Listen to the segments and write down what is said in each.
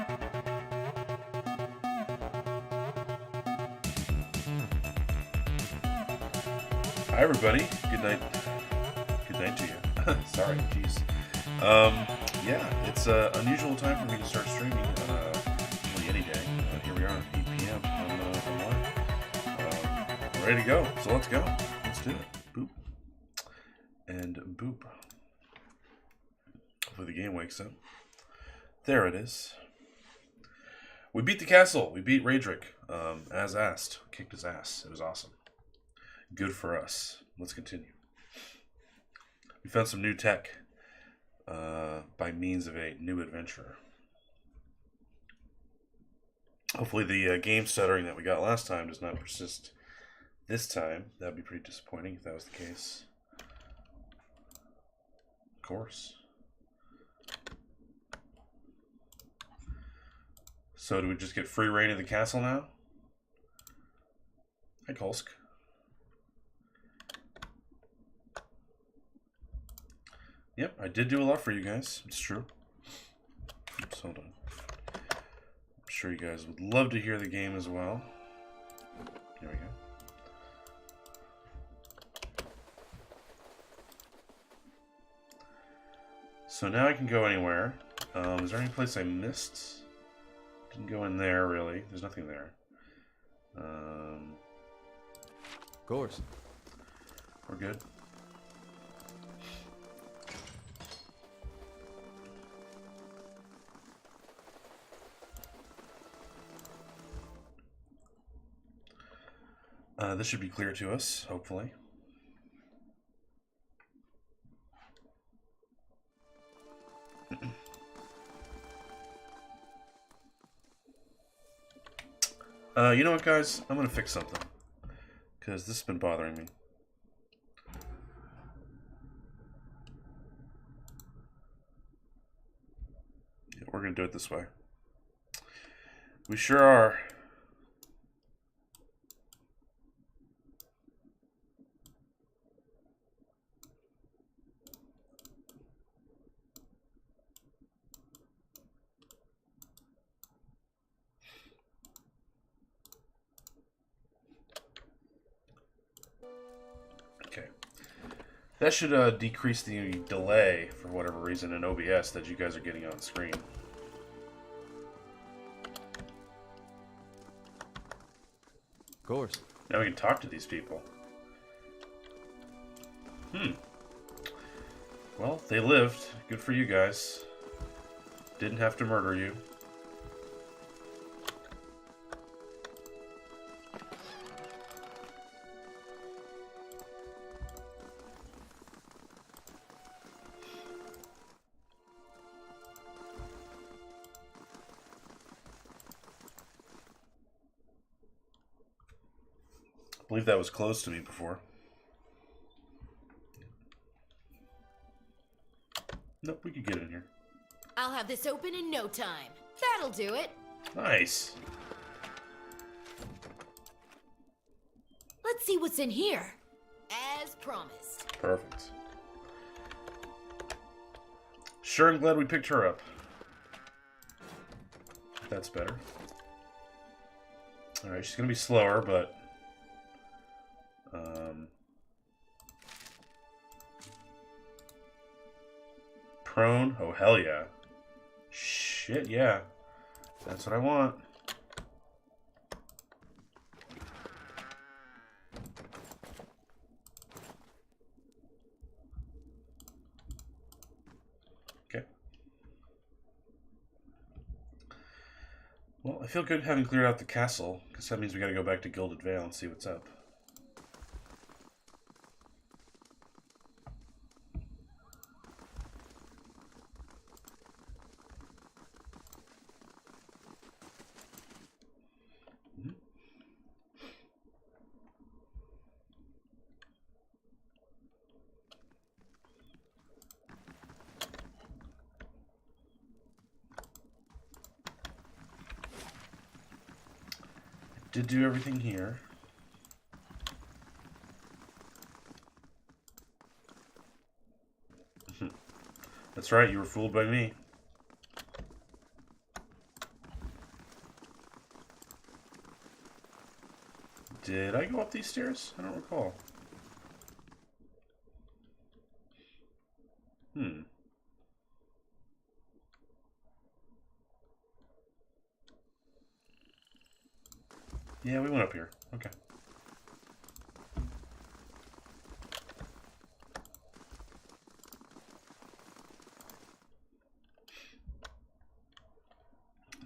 Hi everybody. Good night. Good night to you. Sorry, jeez. Yeah, it's an unusual time for me to start streaming really any day. Here we are at 8 p.m. on live. I'm ready to go. So let's go. Let's do it. Boop. And boop. Hopefully the game wakes up. There it is. We beat the castle. We beat Raedric, as asked. Kicked his ass. It was awesome. Good for us. Let's continue. We found some new tech by means of a new adventure. Hopefully the game stuttering that we got last time does not persist this time. That would be pretty disappointing if that was the case. Of course. So do we just get free reign of the castle now? Hi, Kolsk. Yep, I did do a lot for you guys. It's true. Oops, hold on. I'm sure you guys would love to hear the game as well. Here we go. So now I can go anywhere. Is there any place I missed? Didn't go in there, really. There's nothing there. Of course. We're good. This should be clear to us, hopefully. You know what, guys? I'm going to fix something. Because this has been bothering me. Yeah, we're going to do it this way. We sure are. That should decrease the delay, for whatever reason, in OBS that you guys are getting on screen. Of course. Now we can talk to these people. Well, they lived. Good for you guys. Didn't have to murder you. I believe that was closed to me before. Nope, we could get in here. I'll have this open in no time. That'll do it. Nice. Let's see what's in here. As promised. Perfect. Sure, I'm glad we picked her up. That's better. Alright, she's gonna be slower, but... prone? Oh, hell yeah. Shit, yeah. That's what I want. Okay. Well, I feel good having cleared out the castle, because that means we gotta go back to Gilded Vale and see what's up. Did do everything here. That's right, you were fooled by me. Did I go up these stairs? I don't recall. Yeah, we went up here. Okay.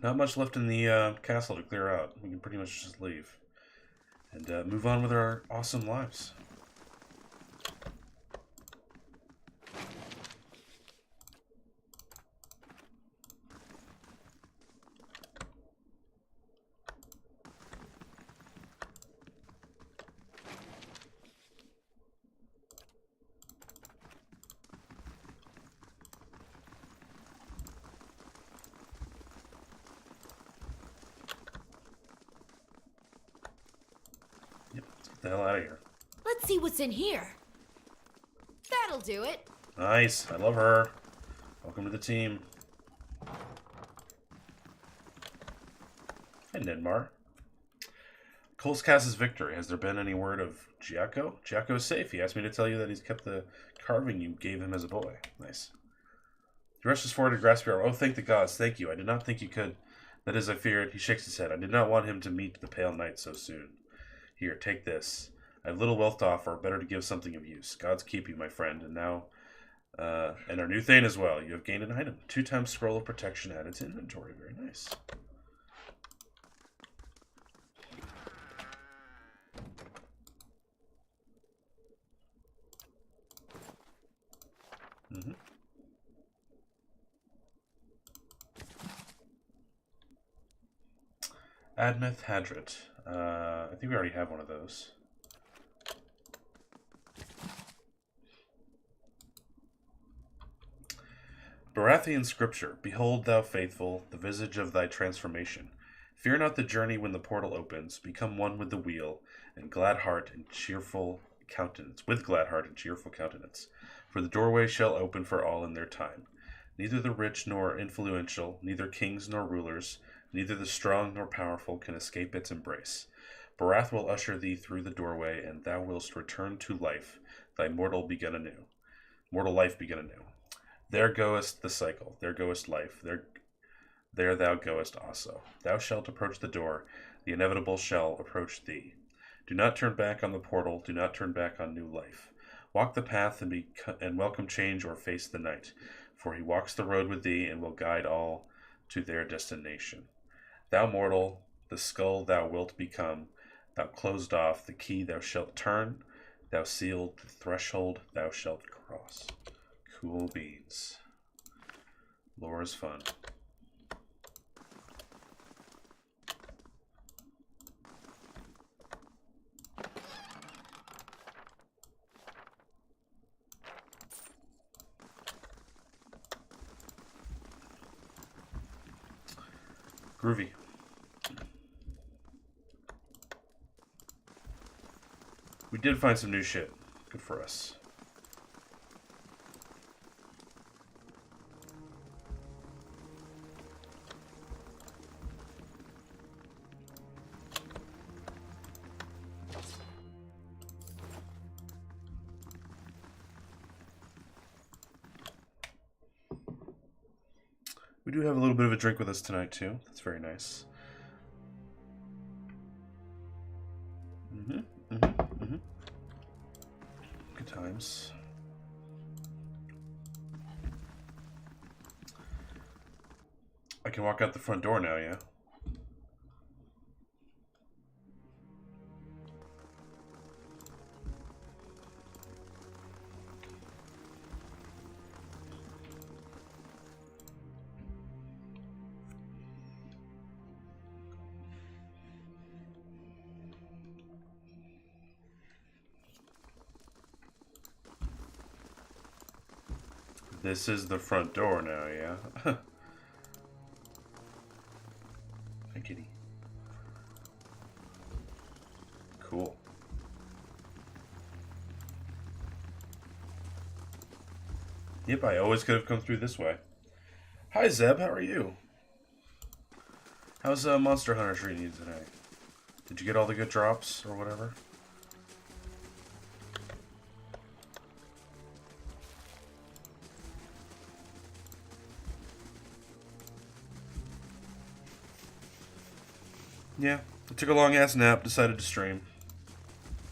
Not much left in the castle to clear out. We can pretty much just leave. And move on with our awesome lives. Yep, let's get the hell out of here. Let's see what's in here. That'll do it. Nice. I love her. Welcome to the team. Hi, Nidmar. Cole's Cass's victory. Has there been any word of Giaco? Giaco is safe. He asked me to tell you that he's kept the carving you gave him as a boy. Nice. He rushes forward to grasp your arm. Oh, thank the gods. Thank you. I did not think you could. That is, I feared. He shakes his head. I did not want him to meet the pale knight so soon. Here, take this. I have little wealth to offer. Better to give something of use. Gods keep you, my friend. And now, and our new thing as well. You have gained an item. 2x scroll of protection added to inventory. Very nice. Admeth Hadrit. I think we already have one of those. Barathian scripture. Behold, thou faithful, the visage of thy transformation. Fear not the journey when the portal opens. Become one with the wheel, and glad heart and cheerful countenance. With glad heart and cheerful countenance. For the doorway shall open for all in their time. Neither the rich nor influential, neither kings nor rulers, neither the strong nor powerful can escape its embrace. Barath will usher thee through the doorway, and thou wilt return to life, thy mortal life begin anew. There goest the cycle, there goest life, there thou goest also. Thou shalt approach the door, the inevitable shall approach thee. Do not turn back on the portal, do not turn back on new life. Walk the path and welcome change or face the night, for he walks the road with thee and will guide all to their destination. Thou mortal, the skull thou wilt become, thou closed off, the key thou shalt turn, thou sealed, the threshold thou shalt cross. Cool beans. Lore is fun. Groovy. We did find some new shit. Good for us. We do have a little bit of a drink with us tonight, too. That's very nice. Good times. I can walk out the front door now, yeah? This is the front door now, yeah? Hi, kitty. Cool. Yep, I always could have come through this way. Hi, Zeb. How are you? How's Monster Hunter treating you today? Did you get all the good drops or whatever? Yeah, I took a long ass nap, decided to stream.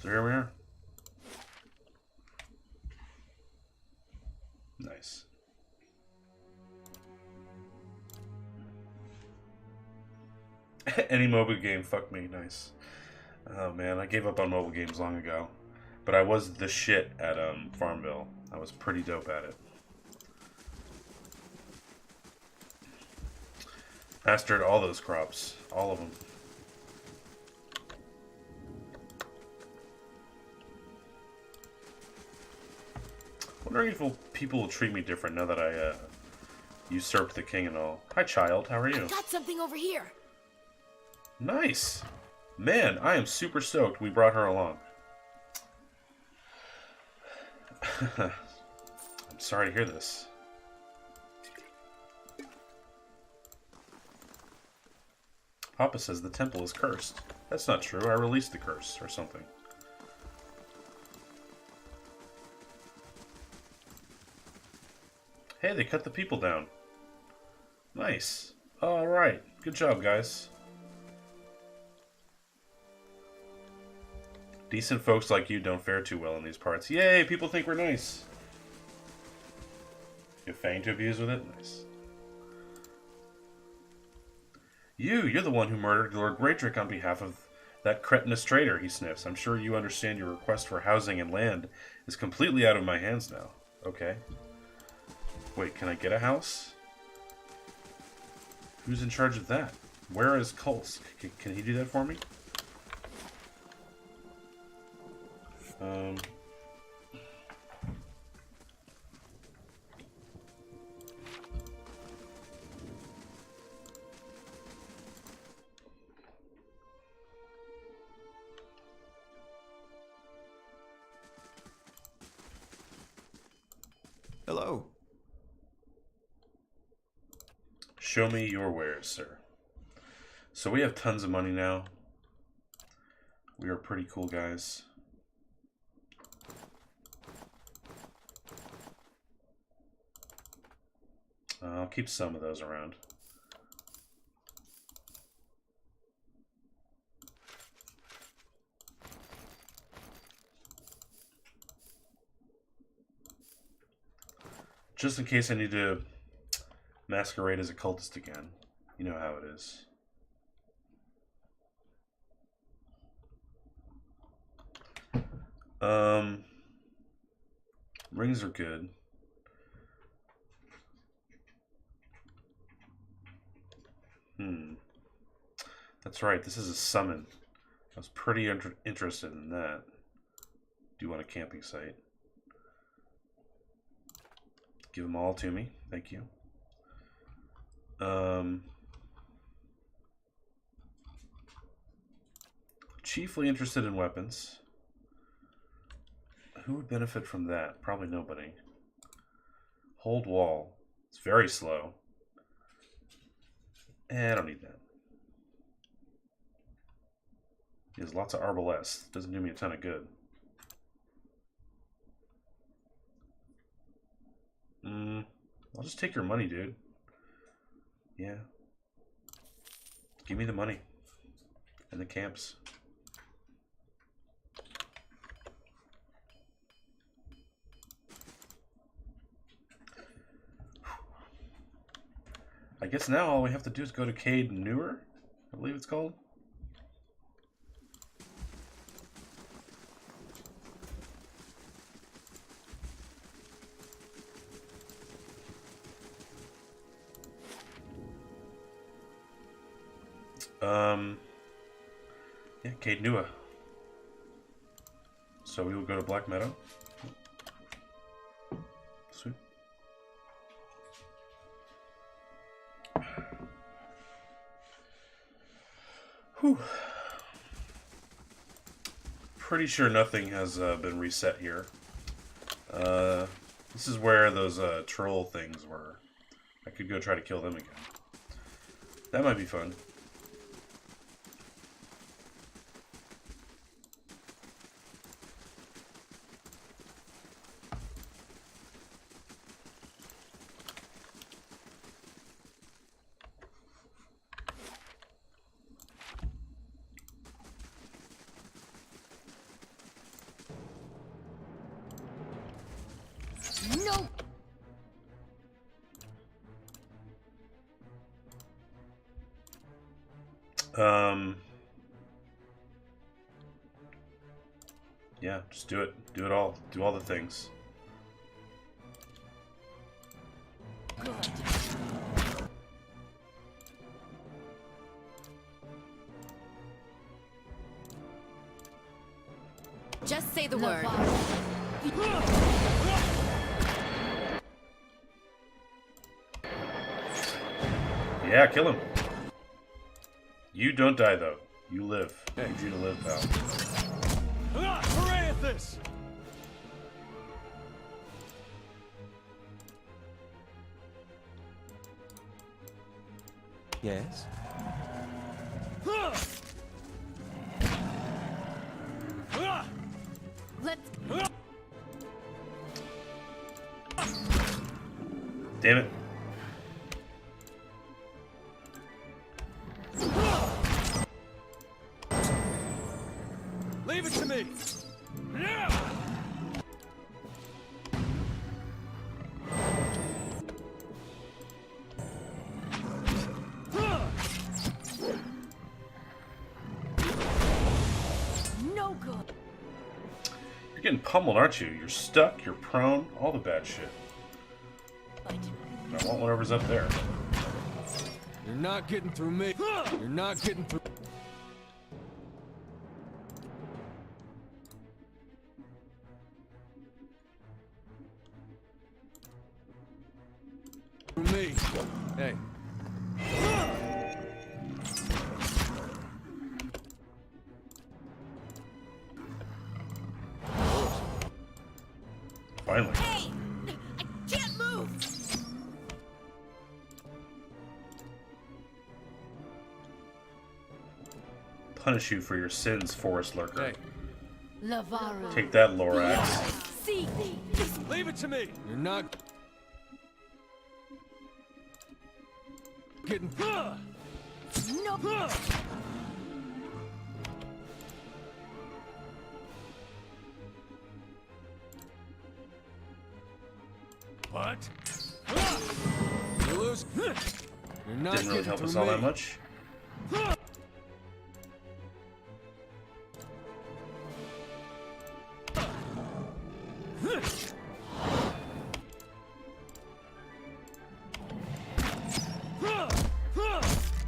So here we are. Nice. Any mobile game, fuck me, nice. Oh man, I gave up on mobile games long ago. But I was the shit at Farmville. I was pretty dope at it. Mastered all those crops. All of them. Wondering if people will treat me different now that I usurped the king and all. Hi, child. How are you? Got something over here. Nice. Man, I am super stoked we brought her along. I'm sorry to hear this. Papa says the temple is cursed. That's not true. I released the curse or something. Hey, they cut the people down. Nice. Alright. Good job, guys. Decent folks like you don't fare too well in these parts. Yay, people think we're nice. You have Fang to abuse with it? Nice. You're the one who murdered Lord Greatrick on behalf of that cretinous traitor, he sniffs. I'm sure you understand your request for housing and land is completely out of my hands now. Okay. Wait, can I get a house? Who's in charge of that? Where is Kulsk? Can he do that for me? Hello. Show me your wares, sir. So we have tons of money now. We are pretty cool guys. I'll keep some of those around. Just in case I need to masquerade as a cultist again. You know how it is. Rings are good. That's right, this is a summon. I was pretty interested in that. Do you want a camping site? Give them all to me. Thank you. Chiefly interested in weapons. Who would benefit from that? Probably nobody. Hold wall. It's very slow. I don't need that. He has lots of arbalest. Doesn't do me a ton of good. I'll just take your money, dude. Yeah. Give me the money. And the camps. I guess now all we have to do is go to Cade Newer, I believe it's called. Yeah, Cade Newer. So we will go to Black Meadow. Sweet. Whew. Pretty sure nothing has been reset here. This is where those troll things were. I could go try to kill them again. That might be fun. Yeah, just do it. Do it all. Do all the things. Just say the word. Yeah, kill him. You don't die, though. You live. I need you to live, pal. Hooray at this! Yes. Let's. Damn it. Leave it to me! No good. You're getting pummeled, aren't you? You're stuck, you're prone, all the bad shit. I want whatever's up there. You're not getting through me. You're not getting through me. Hey. Finally. Hey! I can't move! Punish you for your sins, Forest Lurker. Hey. Lavaru. Take that, Lorax. See. Leave it to me. You're not getting No. What? You lose. You're not Didn't really getting help through us all me. that much.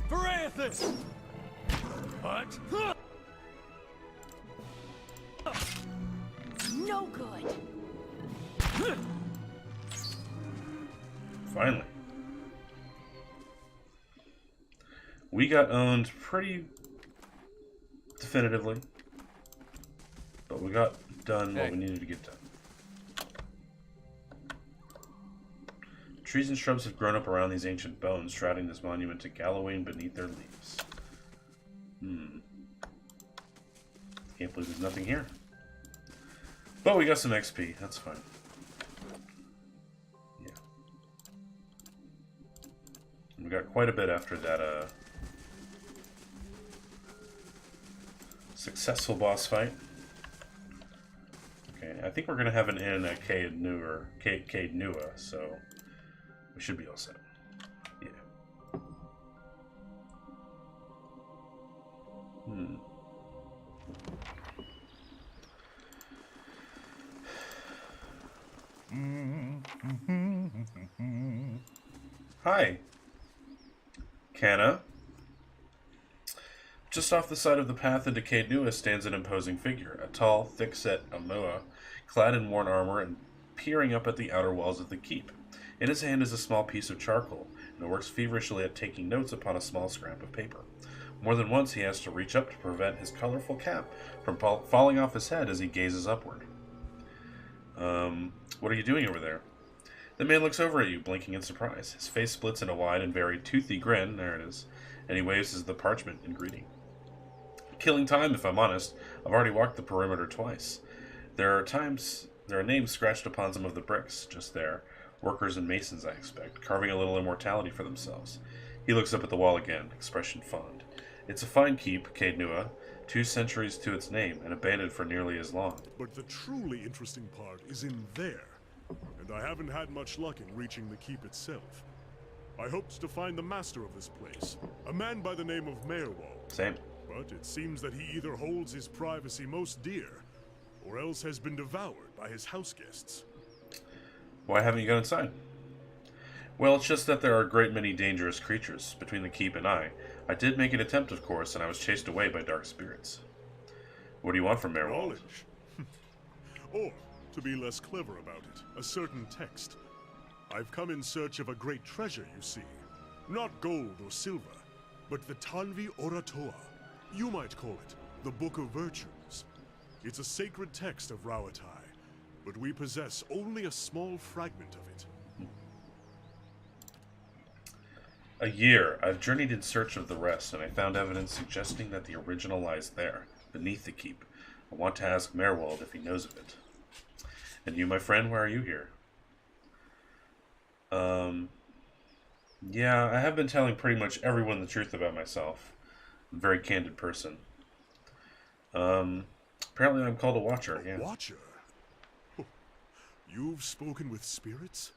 Varathis! What? No good. Finally. We got owned pretty definitively. But we got done what we needed to get done. Trees and shrubs have grown up around these ancient bones, shrouding this monument to Gallowayne beneath their leaves. Can't believe there's nothing here. But we got some XP, that's fine. Yeah. We got quite a bit after that, successful boss fight. Okay, I think we're gonna have an inn at Cade Nua, so we should be all set. Yeah. Hi. Canna. Just off the side of the path into Cade Nua stands an imposing figure, a tall, thick-set Amoa, clad in worn armor and peering up at the outer walls of the keep. In his hand is a small piece of charcoal, and works feverishly at taking notes upon a small scrap of paper. More than once he has to reach up to prevent his colorful cap from falling off his head as he gazes upward. What are you doing over there? The man looks over at you, blinking in surprise. His face splits in a wide and very toothy grin, there it is, and he waves the parchment in greeting. Killing time, if I'm honest. I've already walked the perimeter twice. There are names scratched upon some of the bricks, just there. Workers and masons, I expect, carving a little immortality for themselves. He looks up at the wall again, expression fond. It's a fine keep, Cade Nua, 2 centuries to its name, and abandoned for nearly as long. But the truly interesting part is in there. And I haven't had much luck in reaching the keep itself. I hoped to find the master of this place, a man by the name of Meadow. Same. But it seems that he either holds his privacy most dear, or else has been devoured by his house guests. Why haven't you gone inside? Well, it's just that there are a great many dangerous creatures between the keep and I. I did make an attempt, of course, and I was chased away by dark spirits. What do you want from Mayor Wald? Knowledge. Or, to be less clever about it, a certain text. I've come in search of a great treasure, you see. Not gold or silver, but the Tanvi Oratoa. You might call it the Book of Virtues. It's a sacred text of Rauatai, but we possess only a small fragment of it. A year. I've journeyed in search of the rest, and I found evidence suggesting that the original lies there, beneath the keep. I want to ask Mayor Wald if he knows of it. And you, my friend, why are you here? Yeah, I have been telling pretty much everyone the truth about myself. I'm a very candid person. Apparently I'm called a Watcher, yeah. Watcher? Oh, you've spoken with spirits?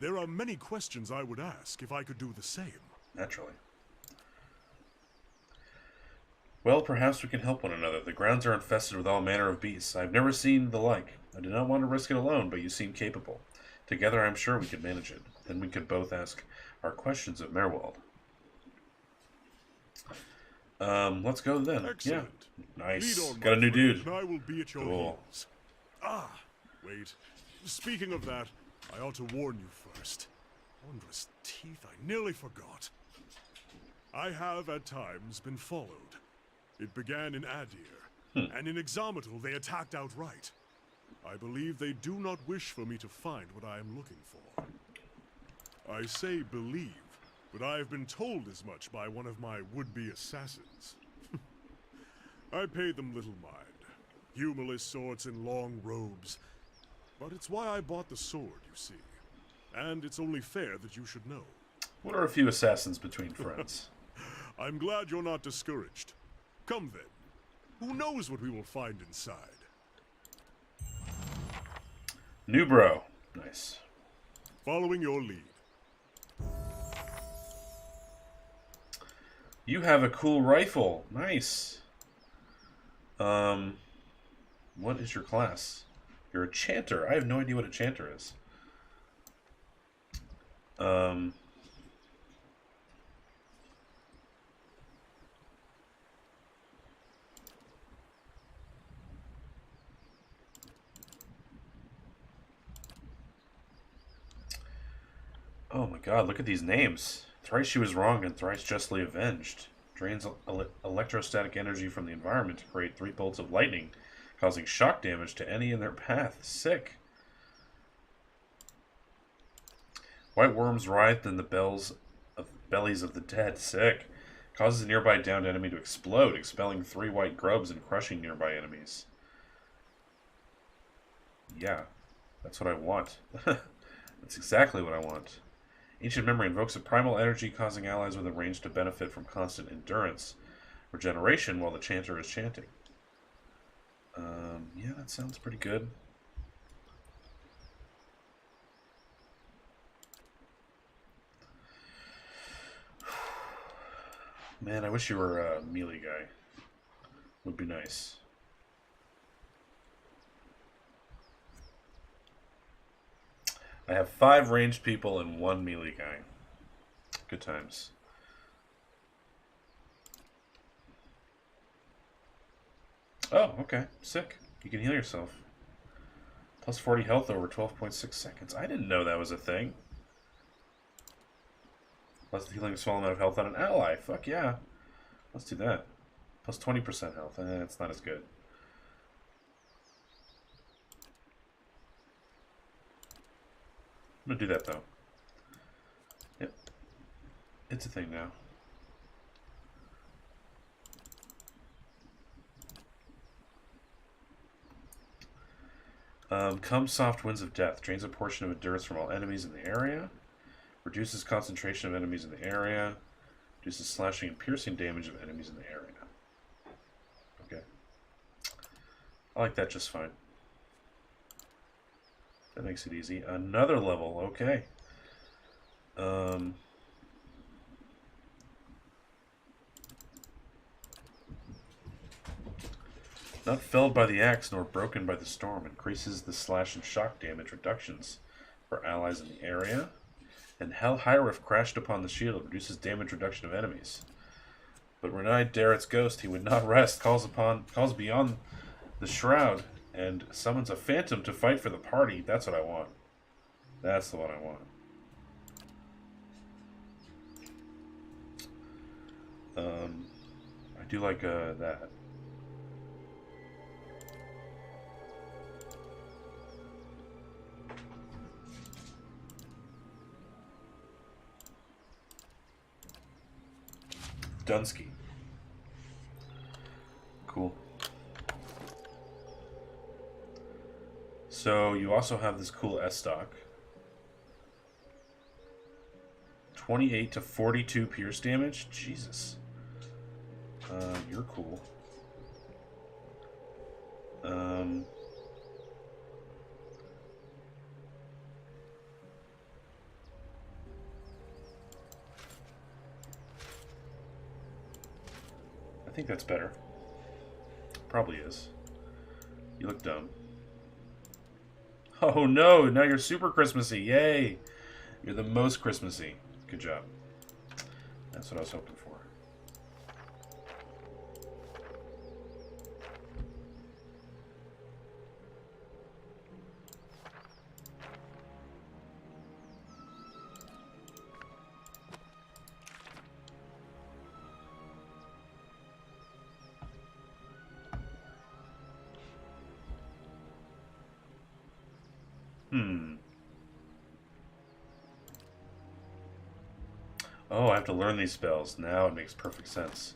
There are many questions I would ask if I could do the same. Naturally. Well, perhaps we can help one another. The grounds are infested with all manner of beasts. I've never seen the like. I do not want to risk it alone, but you seem capable. Together, I'm sure we could manage it. Then we could both ask our questions of Mayor Wald. Let's go then. Excellent. Yeah. Nice. Lead on, Got a my new friend, dude. and I will be at your Cool. heels. Ah, wait. Speaking of that, I ought to warn you first. Wondrous teeth, I nearly forgot. I have at times been followed. It began in Adir, and in Exomitl they attacked outright. I believe they do not wish for me to find what I am looking for. I say believe, but I have been told as much by one of my would-be assassins. I pay them little mind. Humorless sorts in long robes. But it's why I bought the sword, you see. And it's only fair that you should know. What are a few assassins between friends? I'm glad you're not discouraged. Come then. Who knows what we will find inside? New bro. Nice. Following your lead. You have a cool rifle. Nice. What is your class? You're a Chanter. I have no idea what a Chanter is. Oh my god, look at these names. Thrice she was wronged and thrice justly avenged. Drains electrostatic energy from the environment to create 3 bolts of lightning, causing shock damage to any in their path. Sick. White worms writhe in the bellies of the dead. Sick. Causes a nearby downed enemy to explode, expelling 3 white grubs and crushing nearby enemies. Yeah, that's what I want. That's exactly what I want. Ancient Memory invokes a primal energy, causing allies within range to benefit from constant endurance regeneration while the Chanter is chanting. Yeah, that sounds pretty good. Man, I wish you were a melee guy. Would be nice. I have 5 ranged people and 1 melee guy. Good times. Oh, okay. Sick. You can heal yourself. Plus 40 health over 12.6 seconds. I didn't know that was a thing. Plus healing a small amount of health on an ally. Fuck yeah. Let's do that. Plus 20% health. It's not as good. I'm gonna do that though. Yep. It's a thing now. Come soft winds of death. Drains a portion of endurance from all enemies in the area. Reduces concentration of enemies in the area. Reduces slashing and piercing damage of enemies in the area. Okay. I like that just fine. That makes it easy. Another level, okay. Not felled by the axe nor broken by the storm. Increases the slash and shock damage reductions for allies in the area. And Hell Hyrif crashed upon the shield. Reduces damage reduction of enemies. But Renai Darrett's ghost, he would not rest. Calls beyond the shroud. And summons a phantom to fight for the party. That's what I want. That's the one I want. I do like that. Dunsky. Cool. So you also have this cool S stock. 28 to 42 pierce damage? Jesus. You're cool. I think that's better. Probably is. You look dumb. Oh no, now you're super Christmassy. Yay! You're the most Christmassy. Good job. That's what I was hoping for. Oh, I have to learn these spells. Now it makes perfect sense.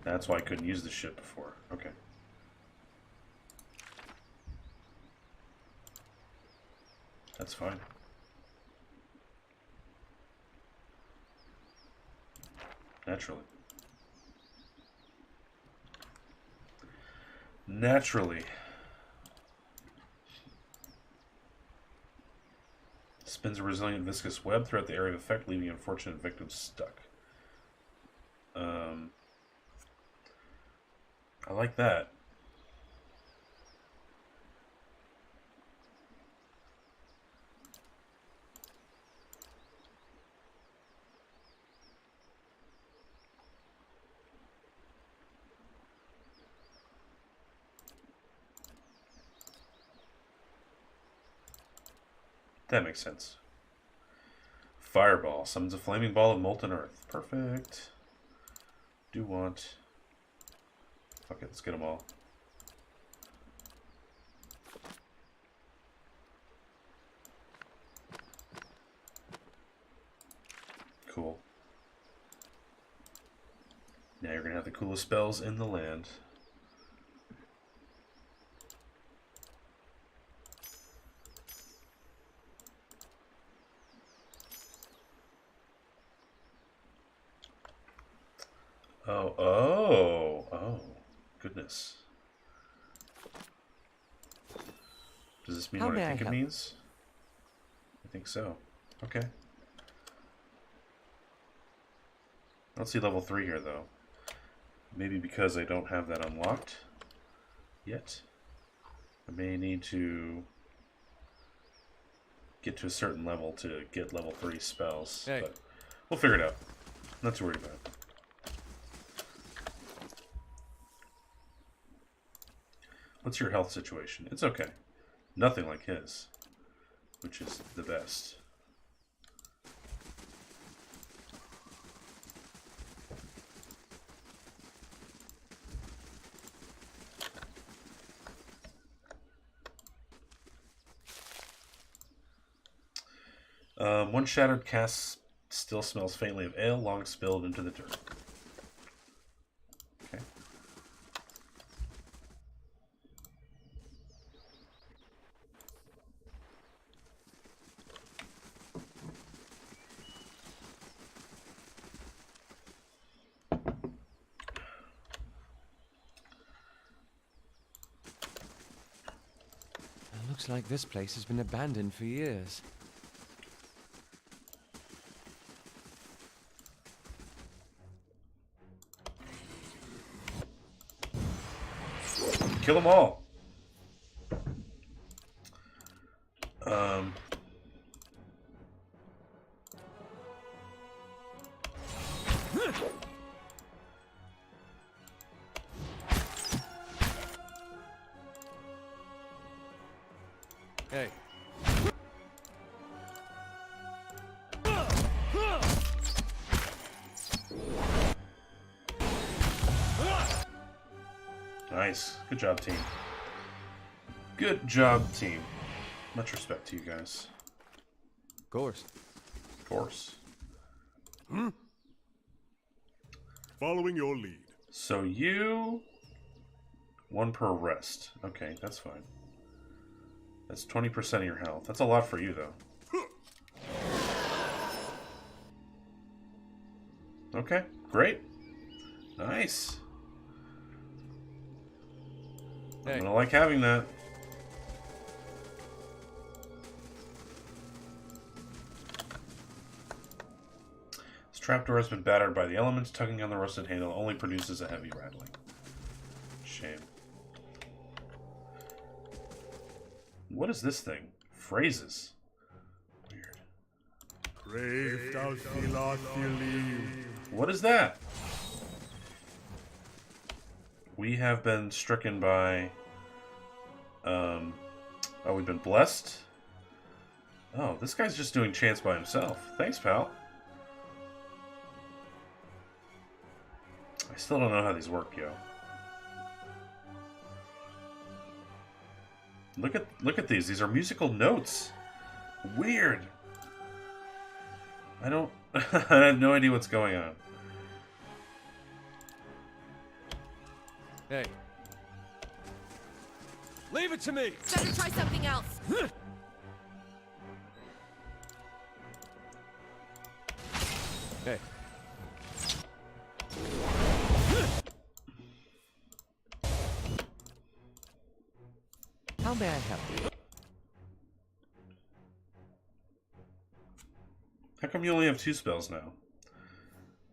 That's why I couldn't use this shit before. Okay. That's fine. Naturally. Naturally. Spins a resilient viscous web throughout the area of effect, leaving unfortunate victims stuck. I like that. That makes sense. Fireball summons a flaming ball of molten earth. Perfect. Do want. Okay, let's get them all. Cool. Now you're gonna have the coolest spells in the land. Oh, goodness. Does this mean How what may I I think it help? means? I think so. Okay. I don't see level 3 here, though. Maybe because I don't have that unlocked yet. I may need to get to a certain level to get level 3 spells. Hey. But we'll figure it out. Not too worried about it. What's your health situation? It's okay. Nothing like his, which is the best. One shattered cask still smells faintly of ale, long spilled into the dirt. Okay. It looks like this place has been abandoned for years. Kill them all. Hey. Nice. Good job, team. Good job, team. Much respect to you guys. Of course. Of course. Following your lead. So you... 1 per rest. Okay, that's fine. That's 20% of your health. That's a lot for you, though. Okay, great. Nice. Hey. I'm gonna like having that. This trapdoor has been battered by the elements. Tugging on the rusted handle only produces a heavy rattling. Shame. What is this thing? Phrases. Weird. What is that? We have been stricken by... oh, we've been blessed? Oh, this guy's just doing chants by himself. Thanks, pal. I still don't know how these work, yo. Look at these. These are musical notes. Weird. I don't... I have no idea what's going on. Hey. Leave it to me! Better try something else. Hey. How may I help you? How come you only have 2 spells now?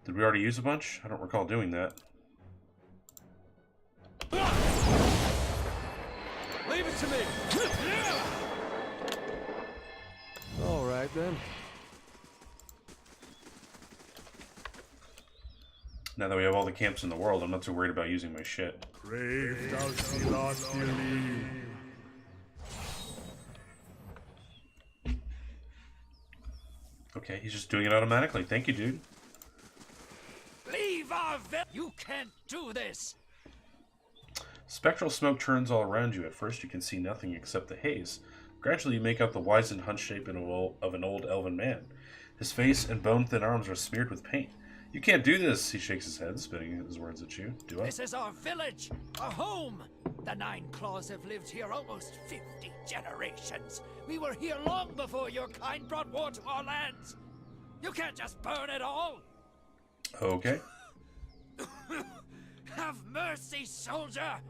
Did we already use a bunch? I don't recall doing that. Leave it to me! All right, then. Now that we have all the camps in the world, I'm not too worried about using my shit. Okay, he's just doing it automatically. Thank you, dude. Leave our village! You can't do this! Spectral smoke turns all around you. At first, you can see nothing except the haze. Gradually, you make out the Whisenhunt shape of an old elven man. His face and bone-thin arms are smeared with paint. You can't do this, he shakes his head, spitting his words at you. Do I? This is our village, our home. The Nine Claws have lived here almost 50 generations. We were here long before your kind brought war to our lands. You can't just burn it all. Okay. Have mercy, soldier.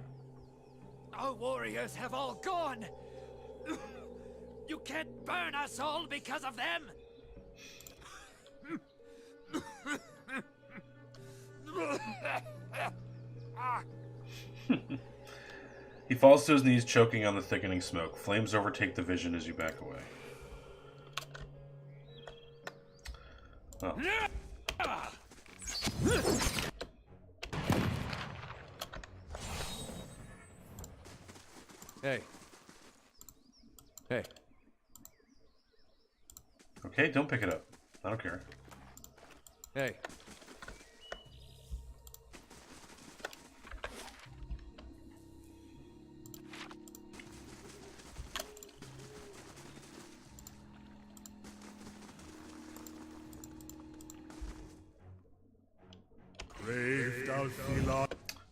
Our warriors have all gone. You can't burn us all because of them. He falls to his knees, choking on the thickening smoke. Flames overtake the vision as you back away. Oh. Hey. Hey. Okay, don't pick it up. I don't care. Hey.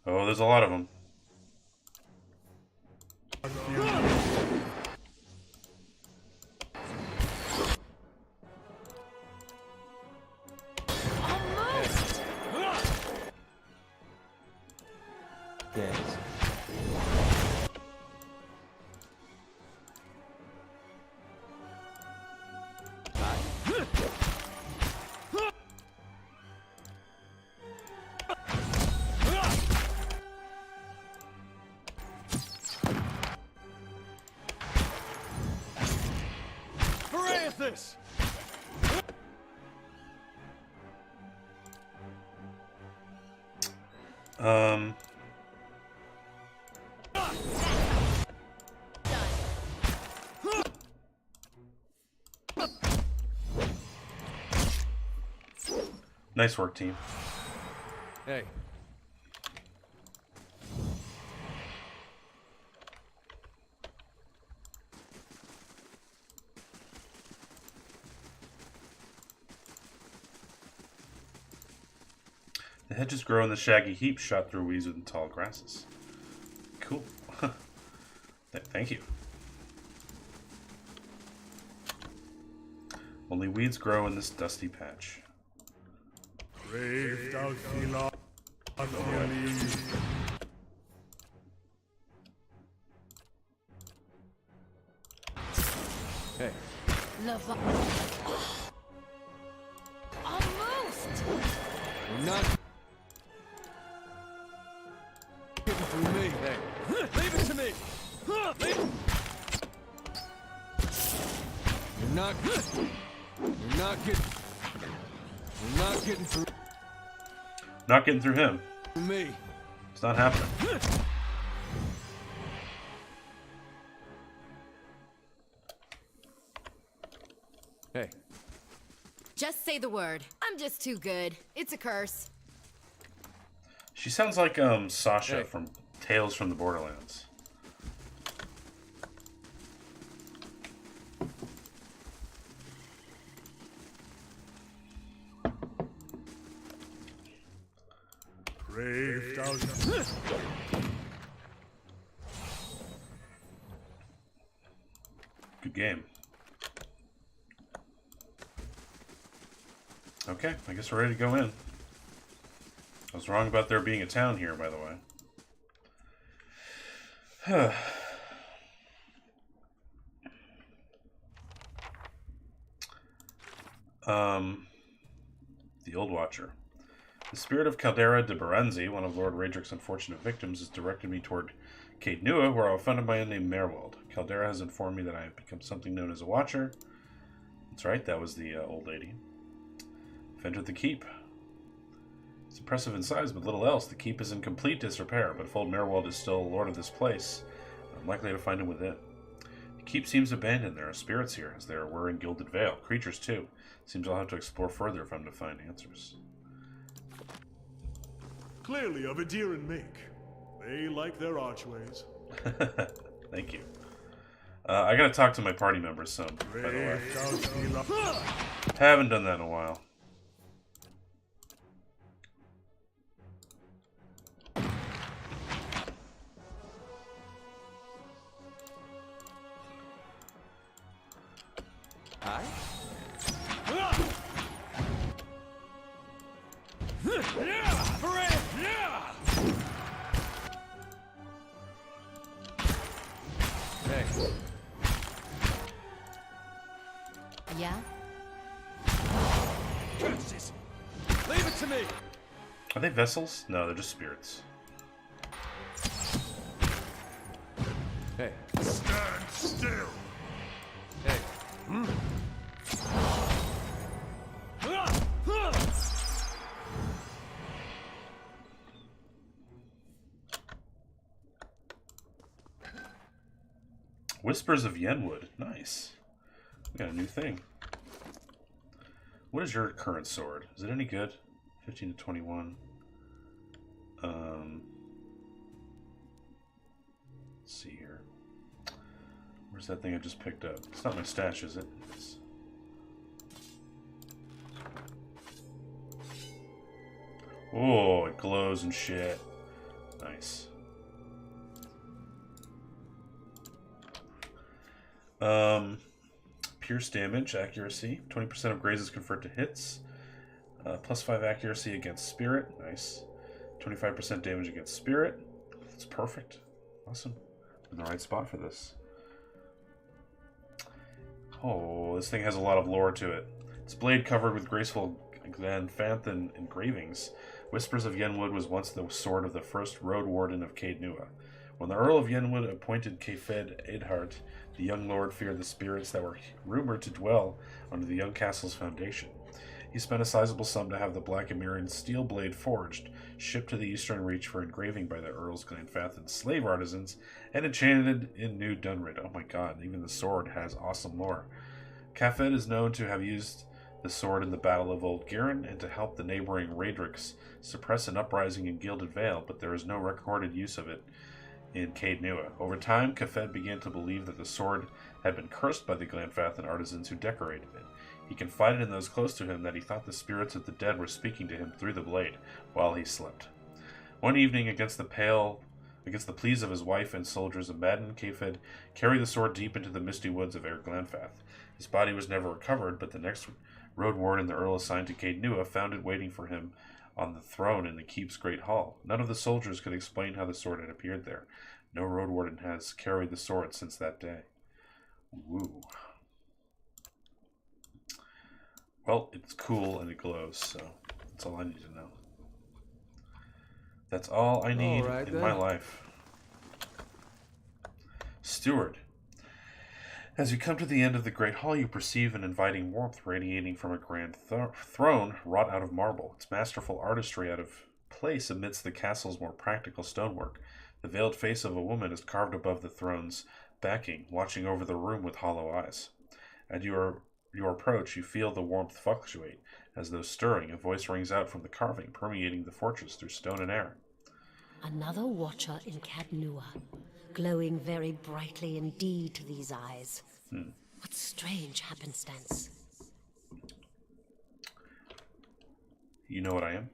Oh, there's a lot of them. Yes. this? Nice work, team. Hey. The hedges grow in the shaggy heap shot through weeds and tall grasses. Cool. Thank you. Only weeds grow in this dusty patch. Brave Dalfila. Hey. Lava. Almost. You're not getting through me. Hey. Leave it to me. Leave it. You're not getting through Not getting through him. me. It's not happening. Hey. Just say the word. I'm just too good. It's a curse. She sounds like Sasha Hey. from Tales from the Borderlands. Brave Dalfila. Good game. Okay, I guess we're ready to go in. I was wrong about there being a town here, by the way. The Old Watcher. The spirit of Caldera de Baranzi, one of Lord Raedric's unfortunate victims, has directed me toward Cape Nua, where I will find a man named Wald. Caldera has informed me that I have become something known as a Watcher. That's right, that was the old lady. I've entered the keep. It's impressive in size, but little else. The keep is in complete disrepair, but if old Wald is still lord of this place, I'm likely to find him within. The keep seems abandoned. There are spirits here, as there were in Gilded Vale. Creatures, too. Seems I'll have to explore further if I'm to find answers. Clearly of a deer and make. They like their archways. Thank you. I gotta talk to my party members some, by the way. Brave Dalfila. Haven't done that in a while. Hi. Hey. Yeah? Curses. Leave it to me. Are they vessels? No, they're just spirits. Hey. Stand still. Hey. Whispers of Yenwood. Nice. We got a new thing. What is your current sword? Is it any good? 15 to 21. Let's see here. Where's that thing I just picked up? It's not my stash, is it? It's... Oh, it glows and shit. Nice. Pierce damage, accuracy. 20% of grazes convert to hits. Plus 5 accuracy against spirit. Nice. 25% damage against spirit. That's perfect. Awesome. I'm in the right spot for this. Oh, this thing has a lot of lore to it. Its blade covered with graceful Glanfanthan engravings. Whispers of Yenwood was once the sword of the first Road Warden of Caed Nua. When the Earl of Yenwood appointed Kefed Eadhart, the young lord feared the spirits that were rumored to dwell under the young castle's foundation. He spent a sizable sum to have the Black Emirian steel blade forged, shipped to the Eastern Reach for engraving by the Earl's Glenfathan slave artisans, and enchanted in New Dunrid. Oh my god, even the sword has awesome lore. Kefed is known to have used the sword in the Battle of Old Garen and to help the neighboring Raedricks suppress an uprising in Gilded Vale, but there is no recorded use of it in Caed Nua. Over time, Kefed began to believe that the sword had been cursed by the Glenfathan artisans who decorated it. He confided in those close to him that he thought the spirits of the dead were speaking to him through the blade while he slept. One evening, against the pleas of his wife and soldiers of Madden, Kefed carried the sword deep into the misty woods of Glenfath. His body was never recovered, but the next road warden the Earl assigned to Caed Nua found it waiting for him on the throne in the keep's great hall. None of the soldiers could explain how the sword had appeared there. No road warden has carried the sword since that day. Woo. Well, it's cool and it glows, so that's all I need to know. That's all I need in my life. Steward. As you come to the end of the great hall, you perceive an inviting warmth radiating from a grand throne wrought out of marble, its masterful artistry out of place amidst the castle's more practical stonework. The veiled face of a woman is carved above the throne's backing, watching over the room with hollow eyes. At your approach, you feel the warmth fluctuate. As though stirring, a voice rings out from the carving, permeating the fortress through stone and air. Another watcher in Caed Nua, glowing very brightly indeed to these eyes. What strange happenstance. You know what I am?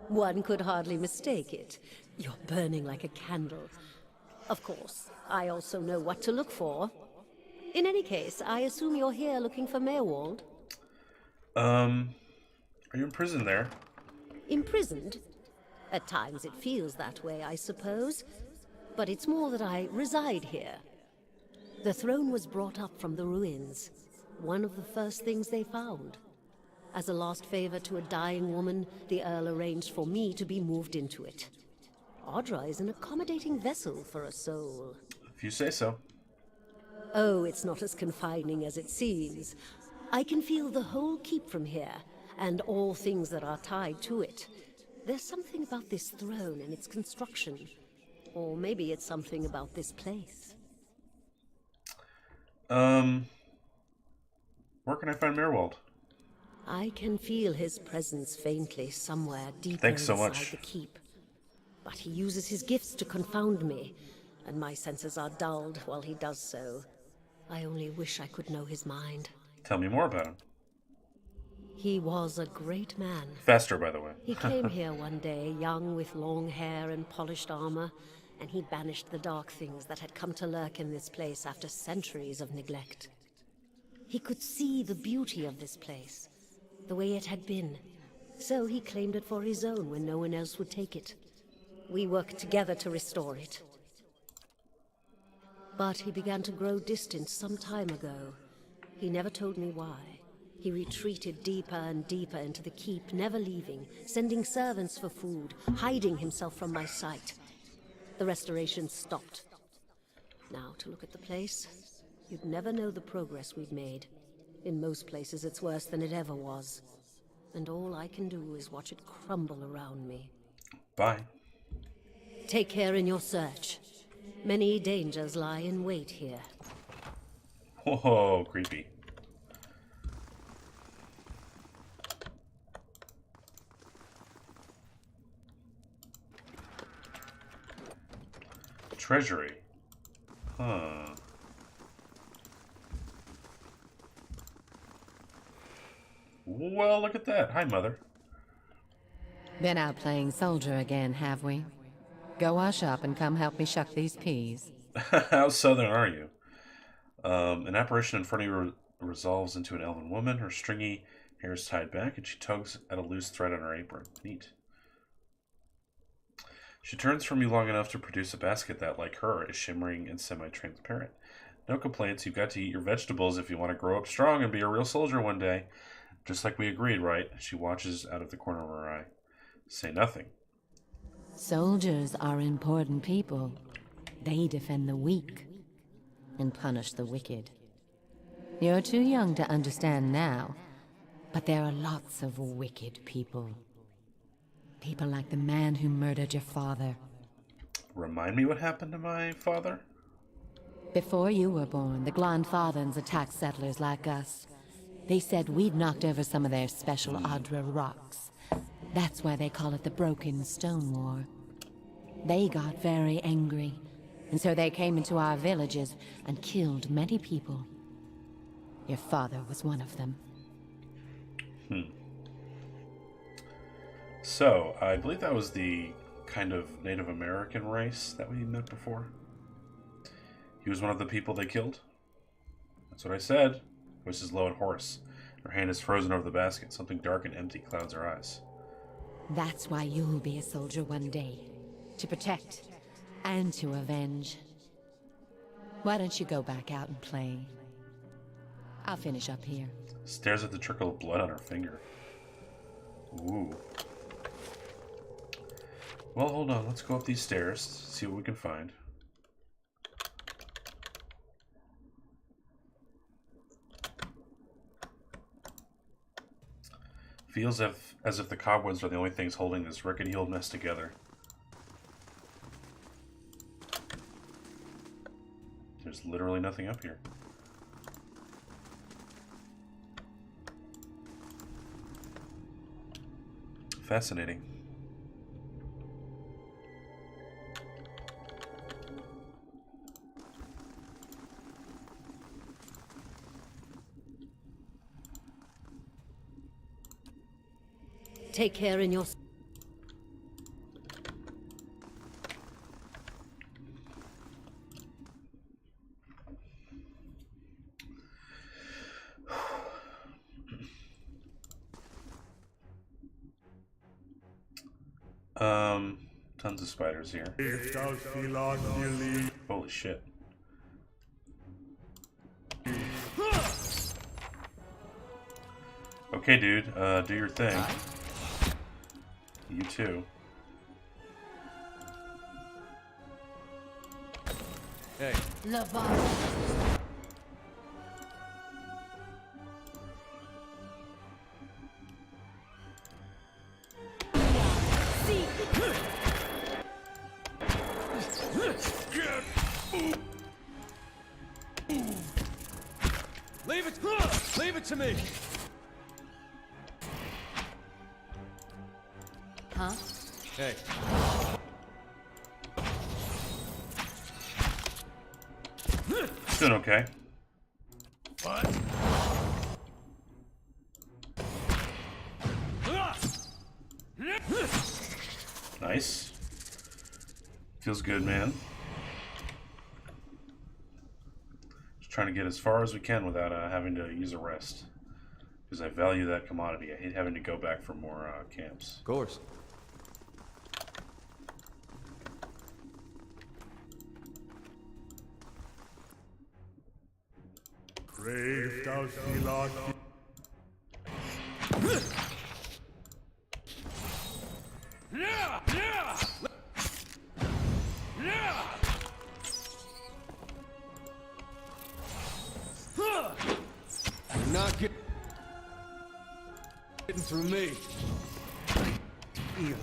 One could hardly mistake it. You're burning like a candle. Of course, I also know what to look for. In any case, I assume you're here looking for Mayor Wald? Are you imprisoned there? Imprisoned? At times it feels that way, I suppose. But it's more that I reside here. The throne was brought up from the ruins. One of the first things they found. As a last favor to a dying woman, the Earl arranged for me to be moved into it. Audra is an accommodating vessel for a soul. If you say so. Oh, it's not as confining as it seems. I can feel the whole keep from here, and all things that are tied to it. There's something about this throne and its construction. Or maybe it's something about this place. Where can I find Mayor Wald? I can feel his presence faintly somewhere deeper Thanks so inside much. the keep. But he uses his gifts to confound me, and my senses are dulled while he does so. I only wish I could know his mind. Tell me more about him. He was a great man. Faster, by the way. He came here one day, young with long hair and polished armor, and he banished the dark things that had come to lurk in this place after centuries of neglect. He could see the beauty of this place, the way it had been, so he claimed it for his own when no one else would take it. We worked together to restore it. But he began to grow distant some time ago. He never told me why. He retreated deeper and deeper into the keep, never leaving, sending servants for food, hiding himself from my sight. The restoration stopped. Now, to look at the place, you'd never know the progress we've made. In most places, it's worse than it ever was. And all I can do is watch it crumble around me. Bye. Take care in your search. Many dangers lie in wait here. Whoa, creepy. Treasury. Huh. Well, look at that. Hi, Mother. Been out playing soldier again, have we? Go wash up and come help me shuck these peas. How southern are you? An apparition in front of you resolves into an elven woman. Her stringy hair is tied back, and she tugs at a loose thread on her apron. Neat. She turns from you long enough to produce a basket that, like her, is shimmering and semi-transparent. No complaints. You've got to eat your vegetables if you want to grow up strong and be a real soldier one day. Just like we agreed, right? She watches out of the corner of her eye. Say nothing. Soldiers are important people. They defend the weak and punish the wicked. You're too young to understand now, but there are lots of wicked people. People like the man who murdered your father. Remind me what happened to my father? Before you were born, the Glanfathans attacked settlers like us. They said we'd knocked over some of their special Adra rocks. That's why they call it the Broken Stone War. They got very angry, and so they came into our villages and killed many people. Your father was one of them. So, I believe that was the kind of Native American race that we met before. He was one of the people they killed? That's what I said. Voice is low and hoarse. Her hand is frozen over the basket. Something dark and empty clouds her eyes. That's why you'll be a soldier one day. To protect and to avenge. Why don't you go back out and play? I'll finish up here. Stares at the trickle of blood on her finger. Ooh. Well, hold on. Let's go up these stairs. See what we can find. Feels as if the cobwebs are the only things holding this rickety old mess together. There's literally nothing up here. Fascinating. Take care in your... Tons of spiders here. Holy shit. Okay, dude, do your thing. You too. Hey. Leave it to me. Huh? Hey. Doing okay. What? Nice. Feels good, man. Just trying to get as far as we can without having to use a rest. Because I value that commodity. I hate having to go back for more camps. Of course. Brave thou Seelock. You're not getting through me. Either.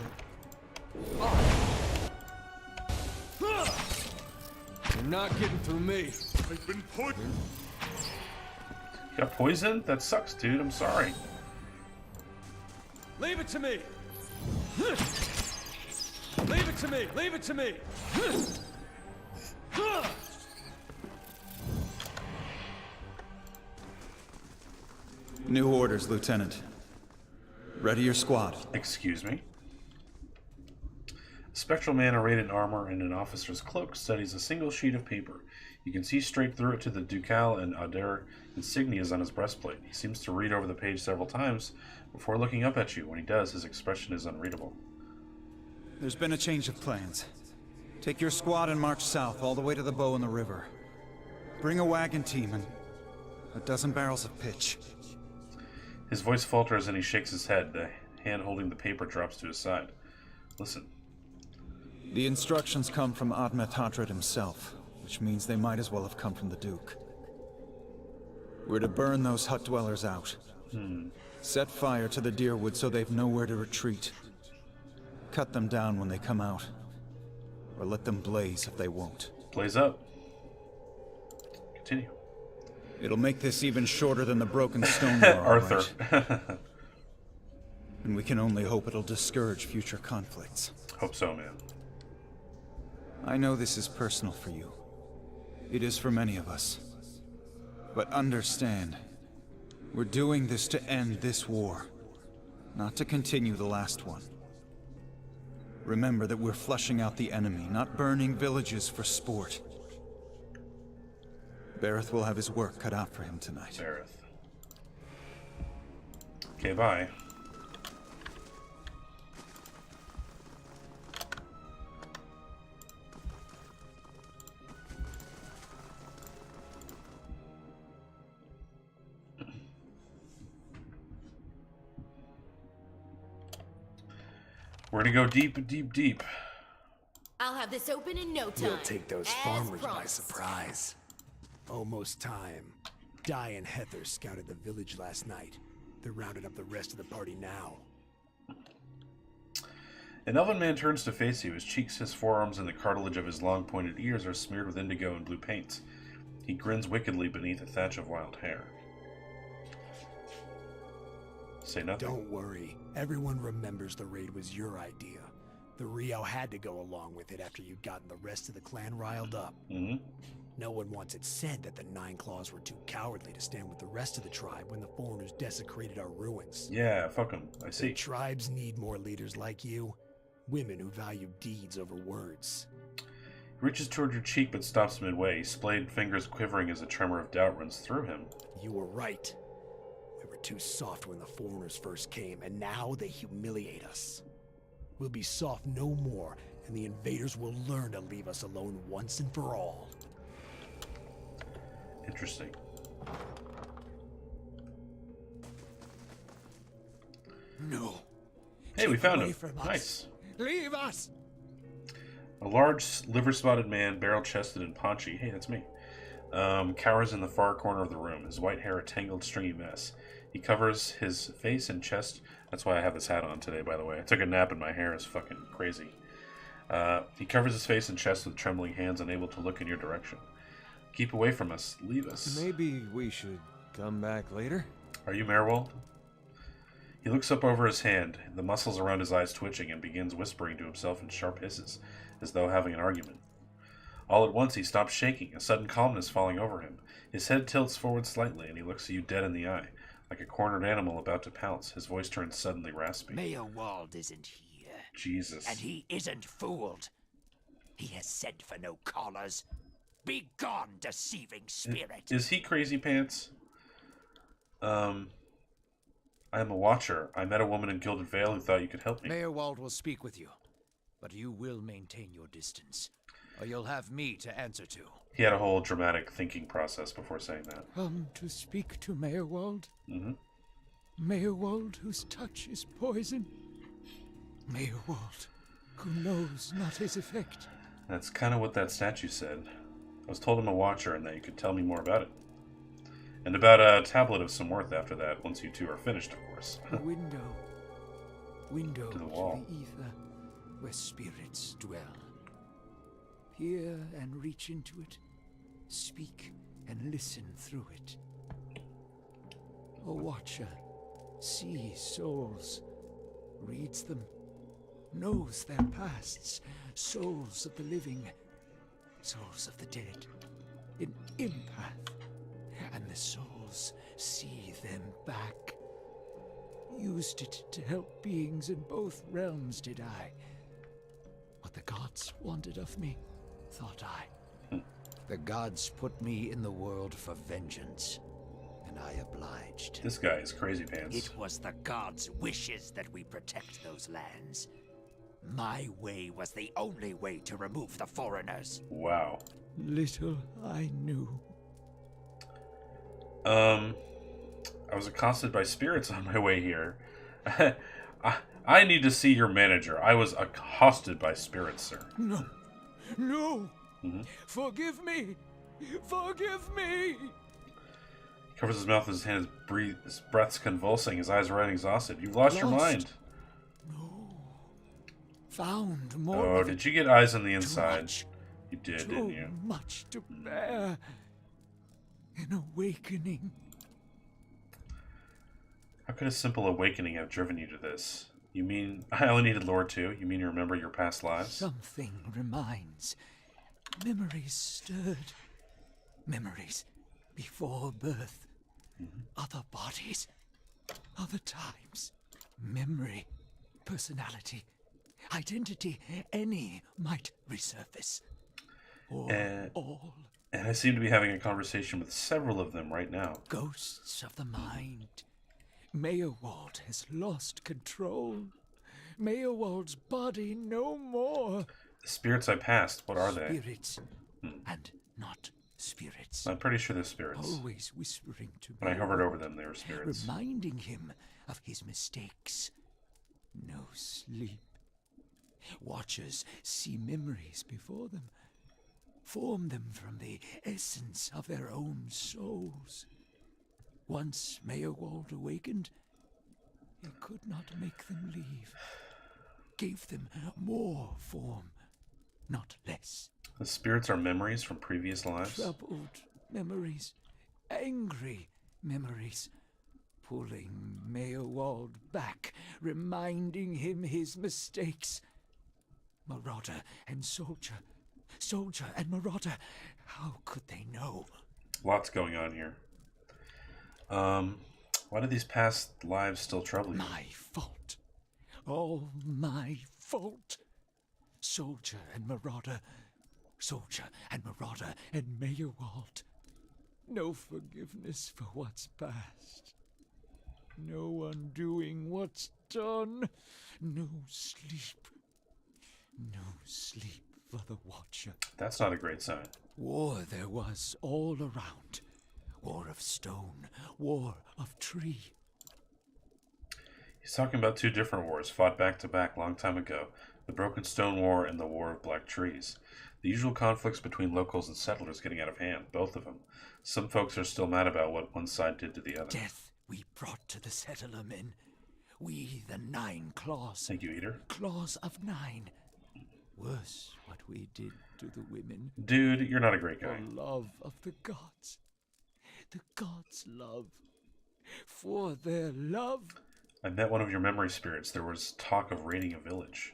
You're not getting through me. I've been put. Got poisoned? That sucks, dude. I'm sorry. Leave it to me. Leave it to me. Leave it to me. New orders, Lieutenant. Ready your squad. Excuse me. A spectral man arrayed in armor and an officer's cloak studies a single sheet of paper. You can see straight through it to the Ducal and Adair insignias on his breastplate. He seems to read over the page several times before looking up at you. When he does, his expression is unreadable. There's been a change of plans. Take your squad and march south all the way to the bow in the river. Bring a wagon team and a dozen barrels of pitch. His voice falters and he shakes his head. The hand holding the paper drops to his side. Listen. The instructions come from Admeth Hadred himself, which means they might as well have come from the Duke. We're to burn those hut dwellers out. Set fire to the deerwood so they've nowhere to retreat. Cut them down when they come out. Or let them blaze if they won't. Blaze up. Continue. It'll make this even shorter than the broken stone wall, Arthur. right? And we can only hope it'll discourage future conflicts. Hope so, man. I know this is personal for you. It is for many of us. But understand, we're doing this to end this war, not to continue the last one. Remember that we're flushing out the enemy, not burning villages for sport. Bareth will have his work cut out for him tonight. Bareth. Okay, bye. We're gonna go deep, deep, deep. I'll have this open in no time. We'll take those as farmers by promised. surprise. Almost time. Di and Heather scouted the village last night. They're rounding up the rest of the party now. An elven man turns to face you. His cheeks, his forearms, and the cartilage of his long pointed ears are smeared with indigo and blue paint. He grins wickedly beneath a thatch of wild hair. Say nothing. Don't worry. Everyone remembers the raid was your idea. The Rio had to go along with it after you'd gotten the rest of the clan riled up. No one wants it said that the Nine Claws were too cowardly to stand with the rest of the tribe when the foreigners desecrated our ruins. Yeah, fuck him. I see. The tribes need more leaders like you. Women who value deeds over words. He reaches toward your cheek but stops midway, splayed fingers quivering as a tremor of doubt runs through him. You were right. We were too soft when the foreigners first came, and now they humiliate us. We'll be soft no more, and the invaders will learn to leave us alone once and for all. Interesting. No. Hey, we found away him. from us. Nice. Leave us! A large, liver-spotted man, barrel-chested and paunchy, hey, that's me, cowers in the far corner of the room, his white hair a tangled, stringy mess. He covers his face and chest. That's why I have this hat on today, by the way. I took a nap and my hair is fucking crazy. He covers his face and chest with trembling hands, unable to look in your direction. Keep away from us. Leave us. Maybe we should come back later? Are you Mayor Wald? He looks up over his hand, the muscles around his eyes twitching, and begins whispering to himself in sharp hisses, as though having an argument. All at once he stops shaking, a sudden calmness falling over him. His head tilts forward slightly, and he looks at you dead in the eye, like a cornered animal about to pounce. His voice turns suddenly raspy. Mayor Wald isn't here. Jesus. And he isn't fooled. He has sent for no callers. Be gone, deceiving spirit. Is he Crazy Pants? I am a watcher. I met a woman in Gilded Vale who thought you could help me. Mayor Wald will speak with you, but you will maintain your distance, or you'll have me to answer to. He had a whole dramatic thinking process before saying that. To speak to Mayor Wald? Mm-hmm. Mayor Wald, whose touch is poison. Mayor Wald, who knows not his effect. That's kind of what that statue said. I was told I'm a watcher and that you could tell me more about it. And about a tablet of some worth after that, once you two are finished, of course. A window To the wall. to the ether, where spirits dwell. Peer and reach into it. Speak and listen through it. A watcher sees souls, reads them, knows their pasts, souls of the living, souls of the dead, in empath, and the souls see them back. Used it to help beings in both realms, did I? What the gods wanted of me, thought I. The gods put me in the world for vengeance, and I obliged. This guy is Crazy Pants. It was the gods' wishes that we protect those lands. My way was the only way to remove the foreigners. Wow. Little I knew. I was accosted by spirits on my way here. I need to see your manager. I was accosted by spirits, sir. No. No. Forgive me. Forgive me. He covers his mouth with his hand, his breath's convulsing, his eyes are red and exhausted. You've lost your mind. No. Found more. Oh, did you get eyes on the inside? You did, didn't you? Too much to bear. An awakening. How could a simple awakening have driven you to this? You mean I only needed lore too? You mean you remember your past lives? Something reminds. Memories stirred. Memories before birth. Other bodies. Other times. Memory. Personality. Identity. Any might resurface. Or all. And I seem to be having a conversation with several of them right now. Ghosts of the mind. Mayor Wald has lost control. Mayor Wald's body no more. The spirits I passed, what are they? Spirits and not spirits. I'm pretty sure they're spirits. Always whispering to When I Mayor hovered over Wald, them, they were spirits. reminding him of his mistakes. No sleep. Watchers see memories before them, form them from the essence of their own souls. Once Mayor Wald awakened, he could not make them leave. Gave them more form, not less. The spirits are memories from previous lives? Troubled memories, angry memories, pulling Mayor Wald back, reminding him his mistakes. Marauder and soldier, soldier and marauder, how could they know? Lots going on here. Why do these past lives still trouble you? My fault. All my fault. Soldier and marauder, soldier and marauder and Mayor Wald. No forgiveness for what's past. No undoing what's done. No sleep. No sleep for the Watcher. That's not a great sign. War there was all around. War of stone, war of tree. He's talking about two different wars, fought back to back long time ago. The Broken Stone War and the War of Black Trees. The usual conflicts between locals and settlers getting out of hand, both of them. Some folks are still mad about what one side did to the other. Death we brought to the settler men. We, the 9 claws. Thank you, Eater. Claws of 9. Worse what we did to the women. Dude, you're not a great guy. For love of the gods. The gods' love. For their love. I met one of your memory spirits. There was talk of raiding a village.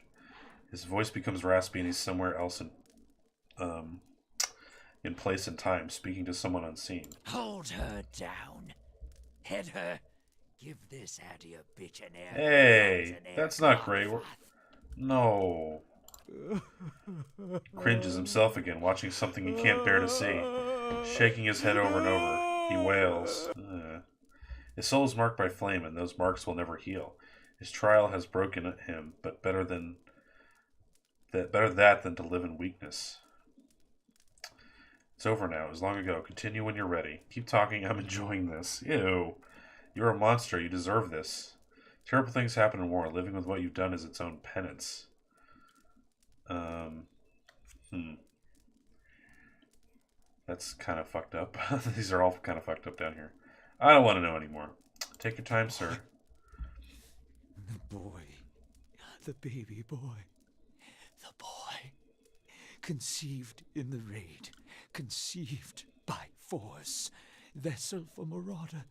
His voice becomes raspy and he's somewhere else in place and time, speaking to someone unseen. Hold her down. Head her. Give this Addy a bitch an air. Hey, that's not great. No. Cringes himself again, watching something he can't bear to see. Shaking his head over and over, he wails. His soul is marked by flame, and those marks will never heal. His trial has broken him, but better that than to live in weakness. It's over now. It was long ago. Continue when you're ready. Keep talking. I'm enjoying this. Ew. You're a monster. You deserve this. Terrible things happen in war. Living with what you've done is its own penance. That's kind of fucked up. These are all kind of fucked up down here. I don't want to know anymore. Take your time, sir. The boy. The baby boy. The boy. Conceived in the raid. Conceived by force. Vessel for marauder.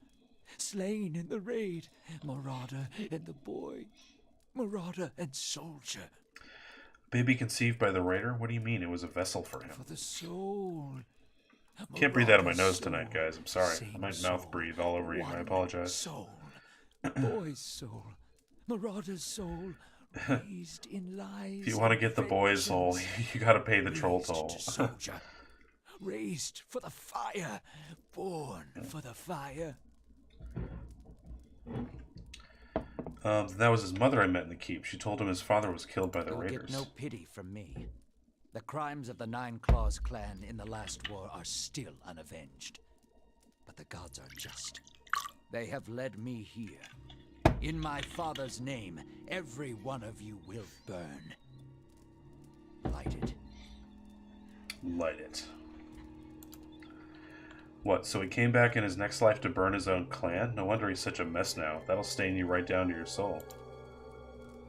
Slain in the raid. Marauder and the boy. Marauder and soldier. Baby conceived by the raider? What do you mean? It was a vessel for him. For the soul. Can't breathe out of my nose tonight, guys. I'm sorry. I might mouth breathe all over you. I apologize. Soul. Boy's soul. Marauder's soul. Raised in lies. If you want to get the boy's soul, you gotta pay the troll Raised toll. to soldier. Raised for the fire. Born for the fire. That was his mother I met in the keep. She told him his father was killed by the You'll raiders. get no pity from me. The crimes of the 9 Claws clan in the last war are still unavenged. But the gods are just. They have led me here. In my father's name, every one of you will burn. Light it. Light it. What, so he came back in his next life to burn his own clan? No wonder he's such a mess now. That'll stain you right down to your soul.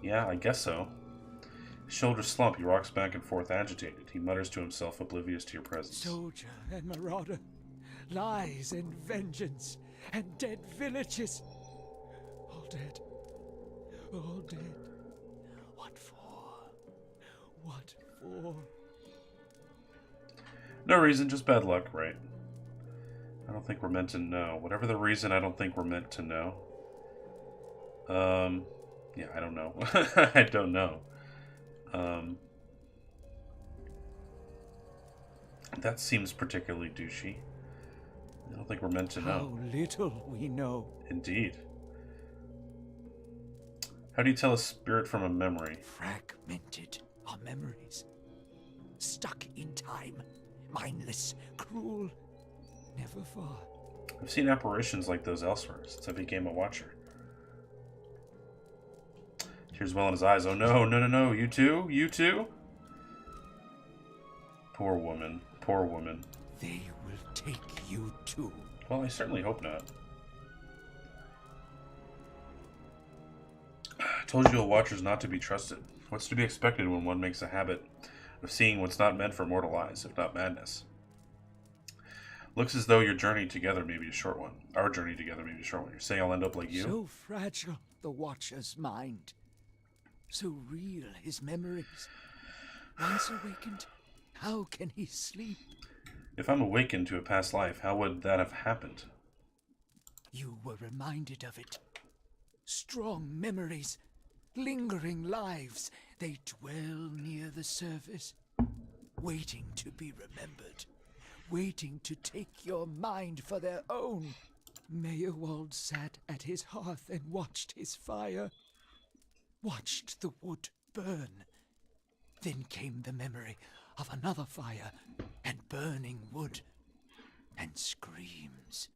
Yeah, I guess so. His shoulders slump, he rocks back and forth agitated. He mutters to himself, oblivious to your presence. Soldier and marauder, lies and vengeance, and dead villages. All dead. All dead. What for? What for? No reason, just bad luck, right? I don't think we're meant to know. Whatever the reason, I don't think we're meant to know. Yeah, I don't know. I don't know. That seems particularly douchey. I don't think we're meant to know. How little we know. Indeed. How do you tell a spirit from a memory? Fragmented are memories. Stuck in time. Mindless, cruel, never far. I've seen apparitions like those elsewhere since I became a watcher. Tears well in his eyes. Oh no, no, no, no. You too? You too? Poor woman. Poor woman. They will take you too. Well, I certainly hope not. I told you a watcher's not to be trusted. What's to be expected when one makes a habit of seeing what's not meant for mortal eyes, if not madness? Looks as though your journey together may be a short one. Our journey together may be a short one. You're saying I'll end up like you? So fragile, the Watcher's mind. So real, his memories. Once awakened, how can he sleep? If I'm awakened to a past life, how would that have happened? You were reminded of it. Strong memories, lingering lives. They dwell near the surface, waiting to be remembered. Waiting to take your mind for their own. Wald sat at his hearth and watched his fire. Watched the wood burn. Then came the memory of another fire and burning wood and screams.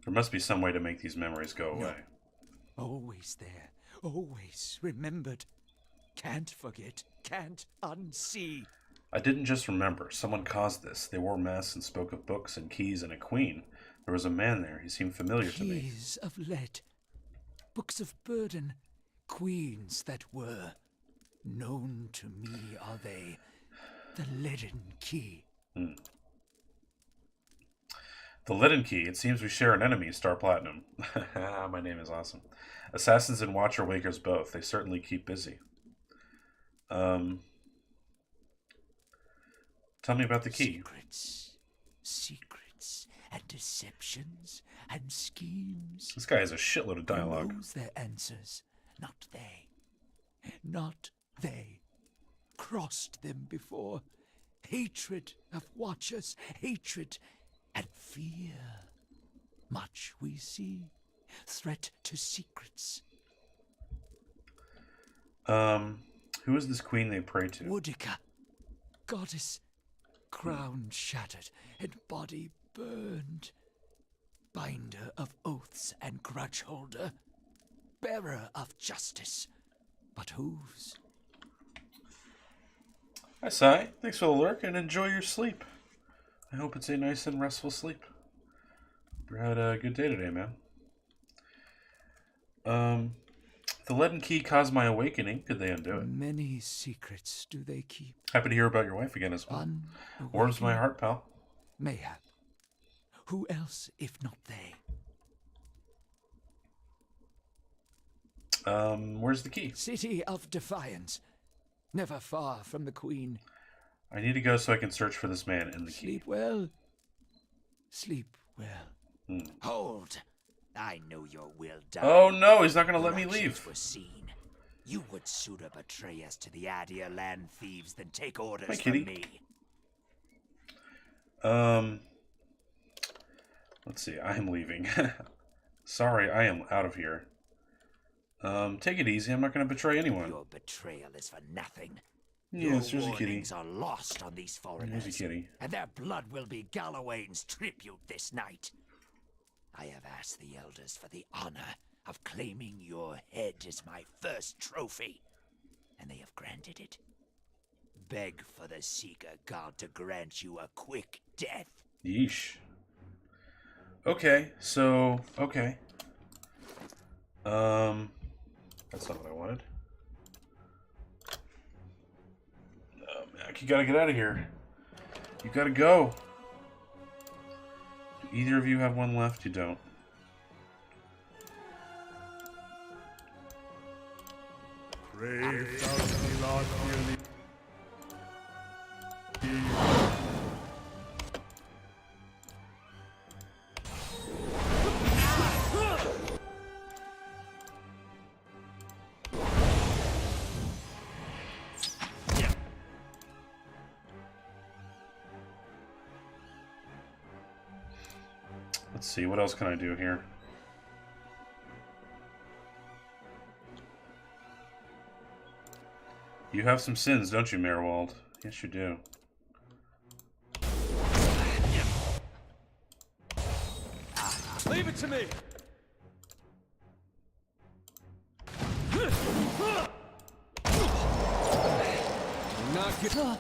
There must be some way to make these memories go away. No. Always there, always remembered. Can't forget, can't unsee. I didn't just remember. Someone caused this. They wore masks and spoke of books and keys and a queen. There was a man there. He seemed familiar to me. Keys of lead. Books of burden. Queens that were. Known to me are they. The leaden key. The leaden key. It seems we share an enemy, Star Platinum. My name is awesome. Assassins and Watcher Wakers both. They certainly keep busy. Tell me about the key. Secrets, and deceptions, and schemes. This guy has a shitload of dialogue. Who knows their answers? Not they. Not they. Crossed them before. Hatred of Watchers, hatred and fear. Much we see. Threat to secrets. Who is this queen they pray to? Woodica, goddess. Crown shattered and body burned. Binder of oaths and grudge holder. Bearer of justice. But whose? Hi, Sai. Thanks for the lurk and enjoy your sleep. I hope it's a nice and restful sleep. You had a good day today, man. The leaden key caused my awakening. Could they undo it? Many secrets do they keep. Happy to hear about your wife again as well. Warms my heart, pal. Mayhap. Who else if not they? Where's the key? City of Defiance. Never far from the Queen. I need to go so I can search for this man and the key. Sleep well. Sleep well. Hold. I know your will done. Oh no, he's not going to let me leave. Were seen. You would sooner betray us to the Adia land thieves than take orders Hi, from kitty. me. Let's see. I am leaving. Sorry, I am out of here. Take it easy. I'm not going to betray anyone. Your betrayal is for nothing. Yes, Your there's a kitty. warnings are lost on these foreigners. There's a kitty. And their blood will be Gallowayne's tribute this night. I have asked the elders for the honor of claiming your head as my first trophy, and they have granted it. Beg for the Seeker God to grant you a quick death. Yeesh. Okay, so okay. That's not what I wanted. Oh, Mac, you gotta get out of here. You gotta go. Do either of you have one left? You don't. Let's see, what else can I do here? You have some sins, don't you, Mayor Wald? Yes, you do. Leave it to me! Not get...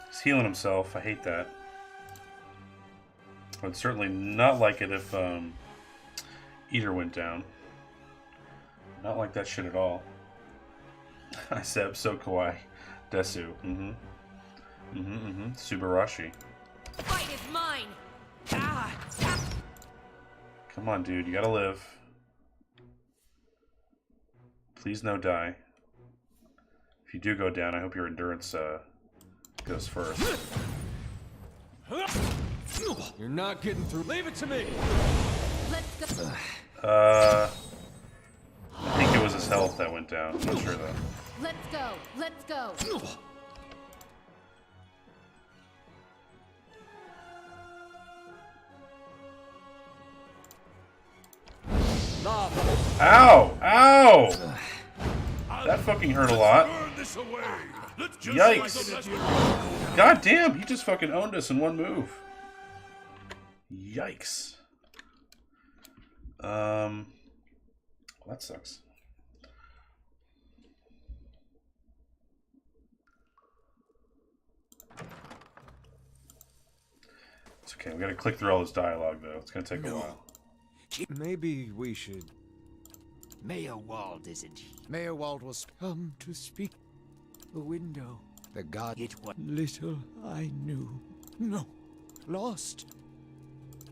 He's healing himself. I hate that. I'd certainly not like it if Eater went down. Not like that shit at all. I said so kawaii. Desu. Subarashi. Fight is mine. Come on, dude. You gotta live. Please no die. If you do go down, I hope your endurance goes first. You're not getting through. Leave it to me. Let's go. I think it was his health that went down. I'm not sure though. Let's go. Let's go. Ow! Ow! That fucking hurt a lot. Yikes. God damn, he just fucking owned us in one move. Yikes. Well, that sucks. It's okay, we gotta click through all this dialogue though. It's gonna take a while. Maybe we should... Mayor Wald isn't he? Mayor Wald was come to speak. The window. The god... It was... Little I knew. No. Lost.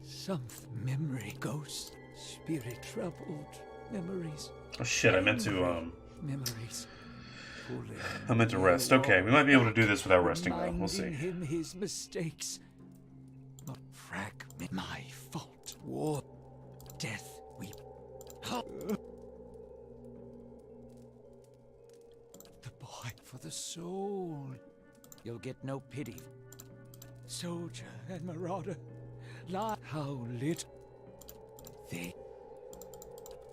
Some memory. Ghost. Spirit troubled. Memories. Oh shit, I meant to, Memories. I meant to rest. Okay, we might be able to do this without resting though. We'll see. Him his mistakes. Not fragment. My fault. War. Death. We... The boy for the soul. You'll get no pity. Soldier and marauder. Lie. How little. They...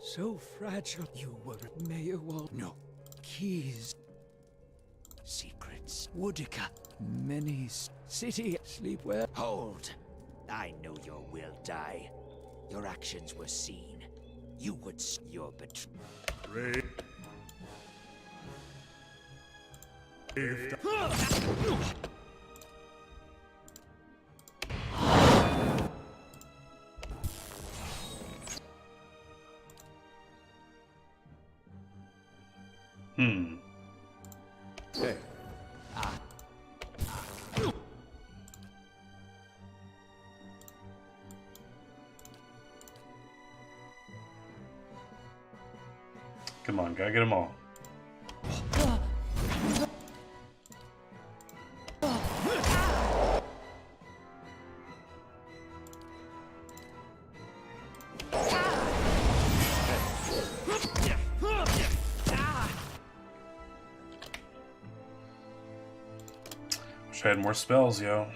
So fragile. You were Mayor Wald. No. Keys. Secrets. Woodica. Many. City. Sleep well. Hold. I know your will die. Your actions were seen. You would... Your betrayal. Hey. Come on, gotta get them all. Wish I had more spells, yo.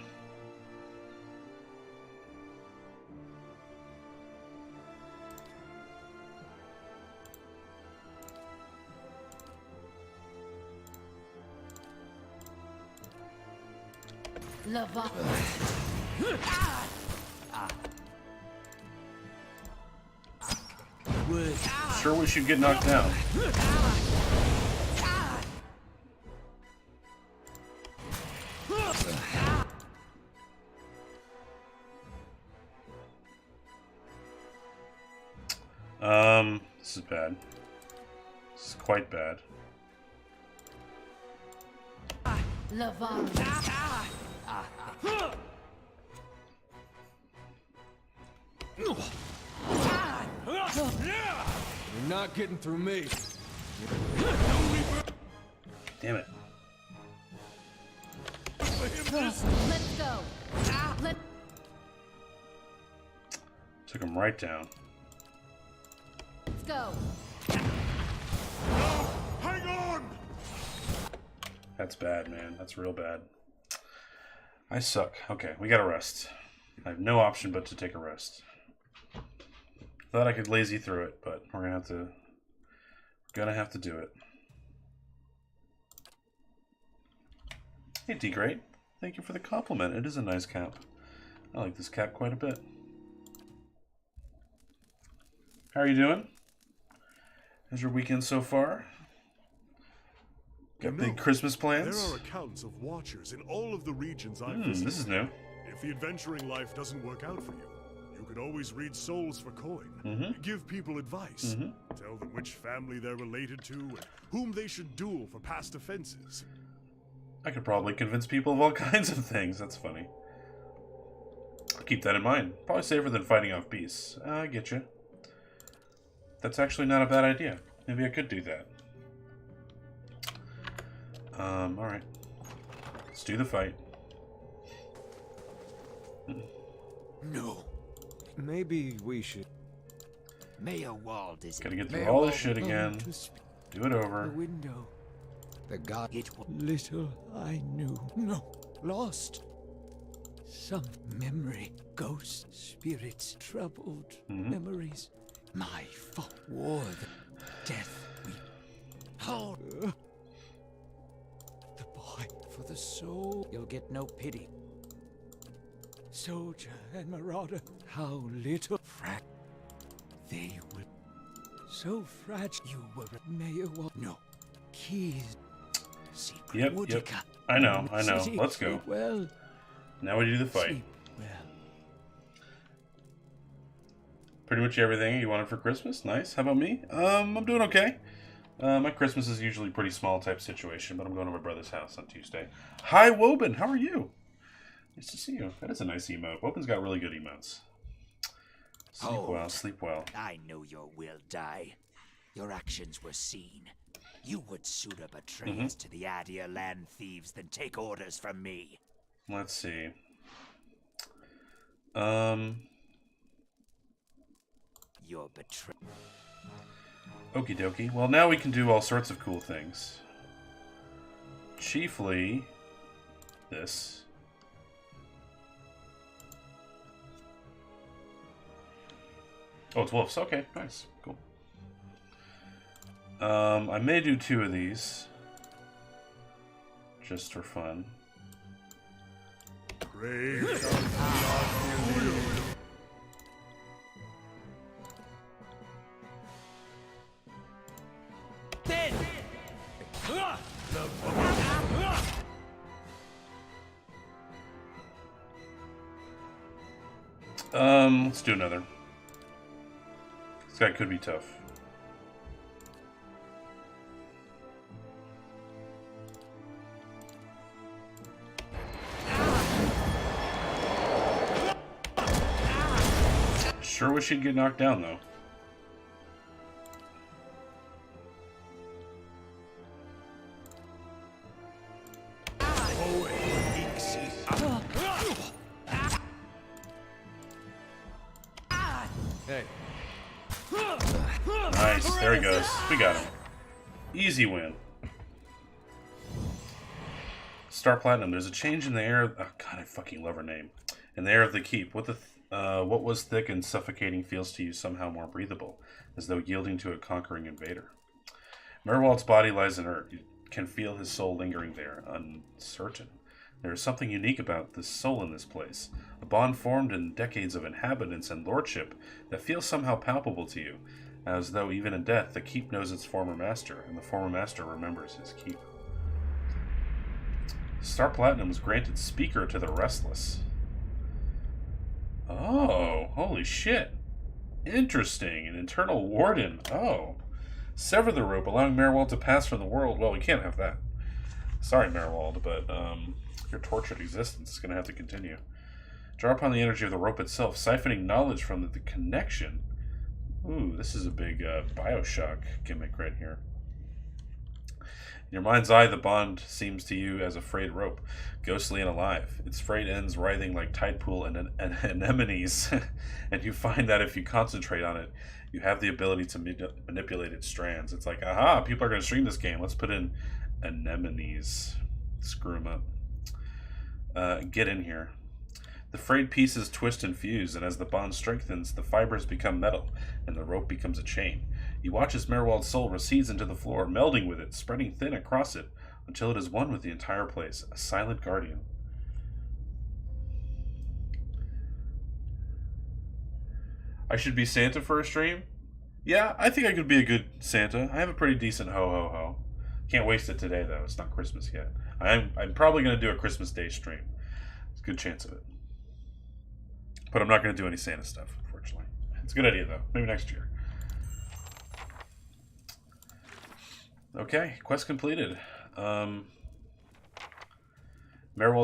Lava. Sure wish you'd get knocked down. This is bad. This is quite bad. Lava. You're not getting through me. Damn it. Let's go. Took him right down. Let's go. Hang on! That's bad, man. That's real bad. I suck. Okay, we gotta rest. I have no option but to take a rest. Thought I could lazy through it, but we're gonna have to do it. Hey, D-Great. Thank you for the compliment. It is a nice cap. I like this cap quite a bit. How are you doing? How's your weekend so far? Got big Christmas plans? There are accounts of watchers in all of the regions I've visited. This is new. If the adventuring life doesn't work out for you, you could always read souls for coin. Give people advice. Tell them which family they're related to and whom they should duel for past offenses. I could probably convince people of all kinds of things. That's funny. I'll keep that in mind. Probably safer than fighting off beasts. I get you. That's actually not a bad idea. Maybe I could do that. Alright. Let's do the fight. No. Maybe we should. Mayor Wald is. Gotta get through all this shit again. Do it The over. window. The god. It was little I knew. No. Lost. Some memory. Ghosts, spirits, troubled memories. My fault. War, the death. We hold. The boy for the soul. You'll get no pity. Soldier and marauder. How little they will. So fragile. You were a mayor. No. Keys. Secret Yep. I know. Let's go. Sleep well. Now we do the fight. Sleep well. Pretty much everything you wanted for Christmas. Nice. How about me? I'm doing okay. My Christmas is usually a pretty small type situation, but I'm going to my brother's house on Tuesday. Hi, Woben. How are you? Nice to see you. That is a nice emote. Woben's got really good emotes. Sleep well. Sleep well. I know your will die. Your actions were seen. You would sooner betray us to the Adir land thieves than take orders from me. Let's see. Your betrayal. Okie dokie. Well, now we can do all sorts of cool things. Chiefly this. Oh, it's wolves. Okay, nice. Cool. I may do 2 of these. Just for fun. Great. Let's do another. This guy could be tough. Sure wish he'd get knocked down, though. Hey. Nice. There he goes. We got him. Easy win. Star Platinum. There's a change in the air. Oh, God, I fucking love her name. In the air of the keep. What was thick and suffocating feels to you somehow more breathable, as though yielding to a conquering invader. Merwald's body lies inert. You can feel his soul lingering there, uncertain. There is something unique about this soul in this place, a bond formed in decades of inhabitants and lordship that feels somehow palpable to you, as though even in death the keep knows its former master, and the former master remembers his keep. Star Platinum was granted Speaker to the Restless. Oh, holy shit. Interesting. An internal warden. Oh. Sever the rope, allowing Merwald to pass from the world. Well, we can't have that. Sorry, Merwald, but your tortured existence is going to have to continue. Draw upon the energy of the rope itself, siphoning knowledge from the connection. Ooh, this is a big Bioshock gimmick right here. In your mind's eye, the bond seems to you as a frayed rope, ghostly and alive. Its frayed ends writhing like tide pool and anemones, and you find that if you concentrate on it, you have the ability to manipulate its strands. It's like, aha, people are going to stream this game. Let's put in anemones. Screw them up. Get in here. The frayed pieces twist and fuse, and as the bond strengthens, the fibers become metal, and the rope becomes a chain. You watch as Merwald's soul recedes into the floor, melding with it, spreading thin across it, until it is one with the entire place, a silent guardian. I should be Santa for a stream? Yeah, I think I could be a good Santa. I have a pretty decent ho-ho-ho. Can't waste it today, though. It's not Christmas yet. I'm probably going to do a Christmas Day stream. There's a good chance of it. But I'm not going to do any Santa stuff, unfortunately. It's a good idea, though. Maybe next year. Okay, quest completed. Merwald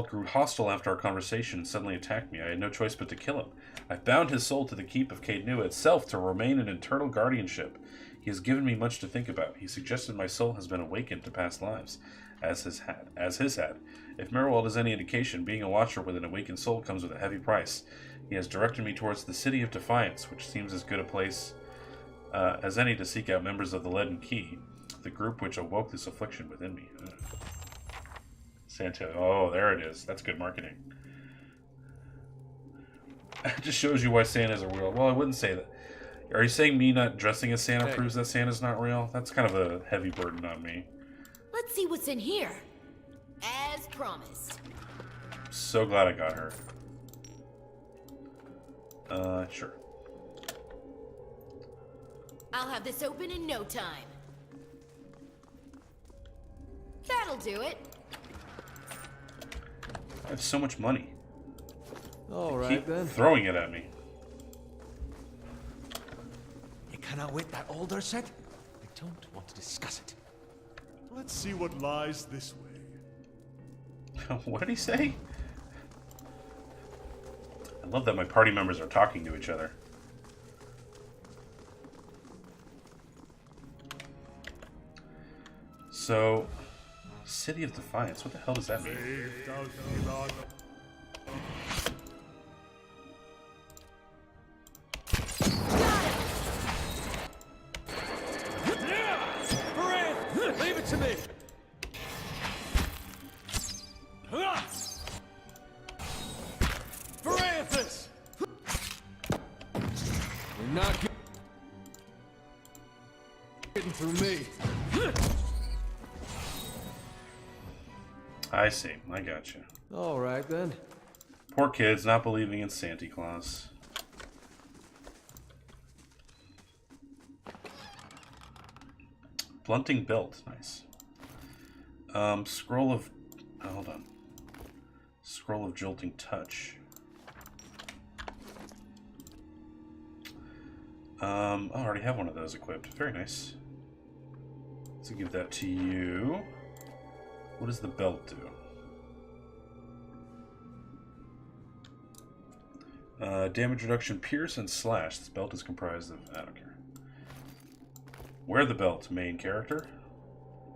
grew hostile after our conversation and suddenly attacked me. I had no choice but to kill him. I bound his soul to the keep of Caed Nua itself to remain in eternal guardianship. He has given me much to think about. He suggested my soul has been awakened to past lives, as his had. If Merwald is any indication, being a watcher with an awakened soul comes with a heavy price. He has directed me towards the City of Defiance, which seems as good a place as any to seek out members of the Leaden Key, the group which awoke this affliction within me. Santa, oh, there it is. That's good marketing. It just shows you why Santas are real. Well, I wouldn't say that. Are you saying me not dressing as Santa proves that Santa's not real? That's kind of a heavy burden on me. Let's see what's in here. As promised. So glad I got her. Sure. I'll have this open in no time. That'll do it. I have so much money. All They right, keep then. throwing it at me. You cannot wait that older set? I don't want to discuss it. Let's see what lies this way. What did he say? I love that my party members are talking to each other. So, City of Defiance, what the hell does that mean? Leave it to me. Francis! You're not getting through me. I see, I gotcha. All right, then. Poor kids not believing in Santa Claus. Blunting belt, nice. Scroll of... hold on. Scroll of Jolting Touch. I already have one of those equipped. Very nice. Let's give that to you. What does the belt do? Damage reduction, pierce, and slash. This belt is comprised of... I don't care. Wear the belt, main character.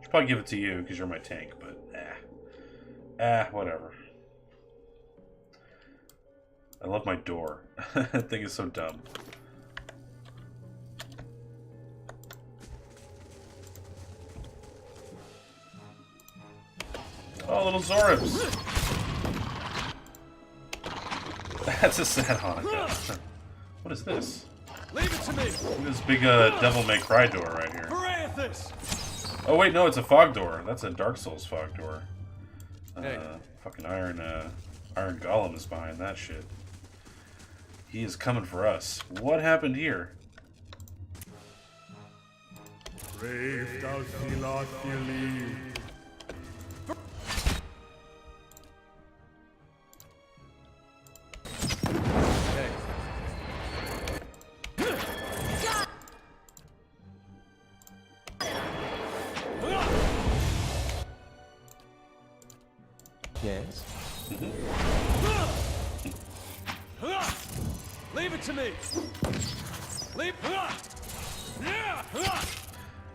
Should probably give it to you because you're my tank, but whatever. I love my door. That thing is so dumb. Oh, little Zoribs. That's a sad Hanukkah. What is this? Leave it to me. Look at this big Devil May Cry door right here. Francis! Oh wait, no, it's a fog door. That's a Dark Souls fog door. Fucking Iron Golem is behind that shit. He is coming for us. What happened here? Brave thou Silas believe. Yes. Leave it to me. Leave.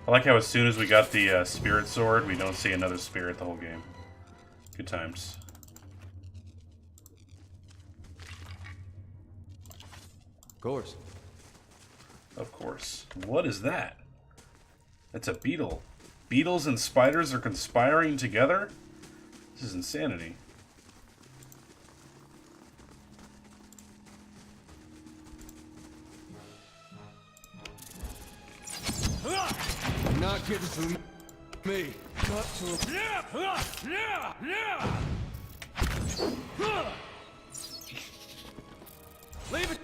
I like how as soon as we got the spirit sword, we don't see another spirit the whole game. Good times. Of course. Of course. What is that? It's a beetle. Beetles and spiders are conspiring together? This is insanity. You're not getting through me. Not Leave it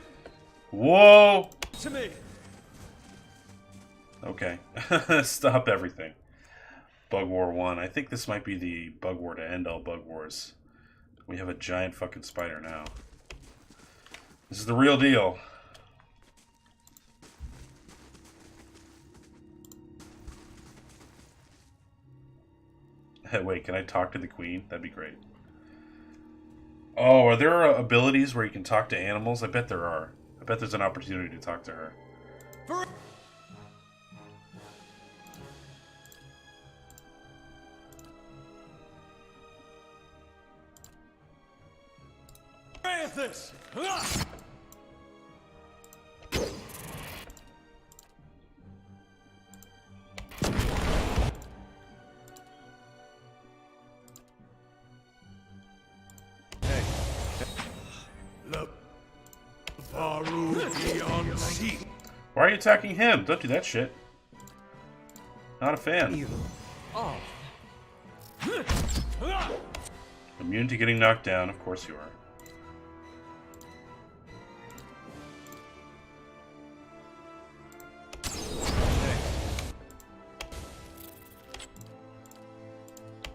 Whoa! to me. Okay. Stop everything. Bug War 1. I think this might be the Bug War to end all Bug Wars. We have a giant fucking spider now. This is the real deal. Hey, wait, can I talk to the queen? That'd be great. Oh, are there abilities where you can talk to animals? I bet there are. I bet there's an opportunity to talk to her. This. Why are you attacking him? Don't do that shit. Not a fan. Immune to getting knocked down, of course you are.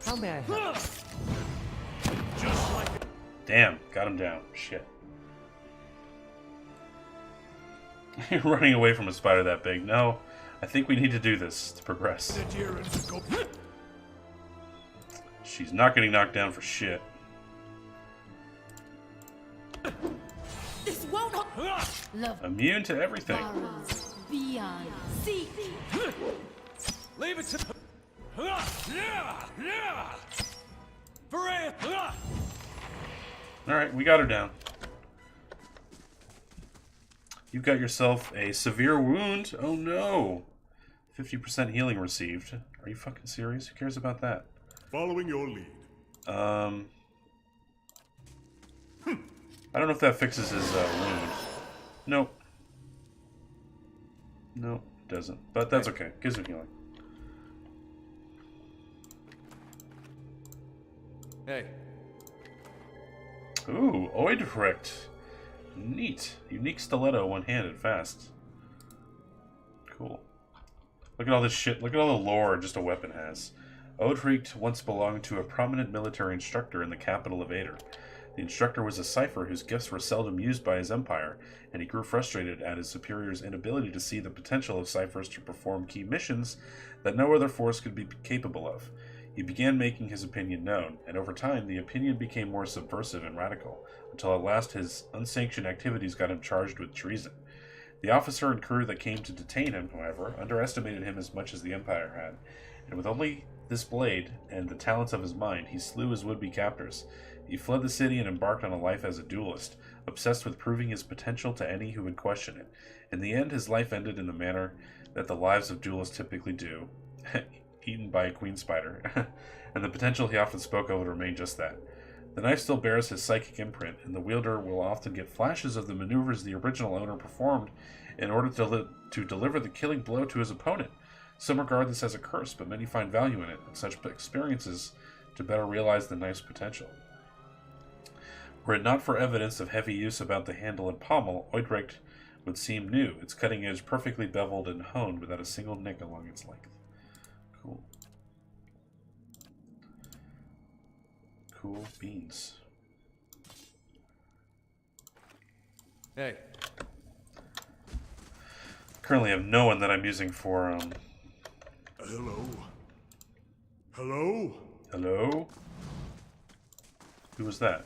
How may I help? Damn, got him down. Shit. You're running away from a spider that big. No, I think we need to do this to progress. She's not getting knocked down for shit. This won't love Immune to everything. borrows beyond seek. Leave it to Alright, we got her down. You've got yourself a severe wound. Oh no. 50% healing received. Are you fucking serious? Who cares about that? Following your lead. I don't know if that fixes his wound. Nope. Nope, doesn't. But that's okay. Gives him healing. Hey. Ooh, Oidricht. Neat. Unique stiletto, one-handed, fast. Cool. Look at all this shit. Look at all the lore just a weapon has. Oidricht once belonged to a prominent military instructor in the capital of Ader. The instructor was a cipher whose gifts were seldom used by his empire, and he grew frustrated at his superior's inability to see the potential of ciphers to perform key missions that no other force could be capable of. He began making his opinion known, and over time the opinion became more subversive and radical, until at last his unsanctioned activities got him charged with treason. The officer and crew that came to detain him, however, underestimated him as much as the Empire had, and with only this blade and the talents of his mind, he slew his would-be captors. He fled the city and embarked on a life as a duelist, obsessed with proving his potential to any who would question it. In the end, his life ended in the manner that the lives of duelists typically do, eaten by a queen spider, and the potential he often spoke of would remain just that. The knife still bears his psychic imprint, and the wielder will often get flashes of the maneuvers the original owner performed in order to deliver the killing blow to his opponent. Some regard this as a curse, but many find value in it, and such experiences to better realize the knife's potential. Were it not for evidence of heavy use about the handle and pommel, Oidrecht would seem new, its cutting edge perfectly beveled and honed without a single nick along its length. Cool. Cool beans. Hey. Currently have no one that I'm using for, Hello? Hello? Hello? Who was that?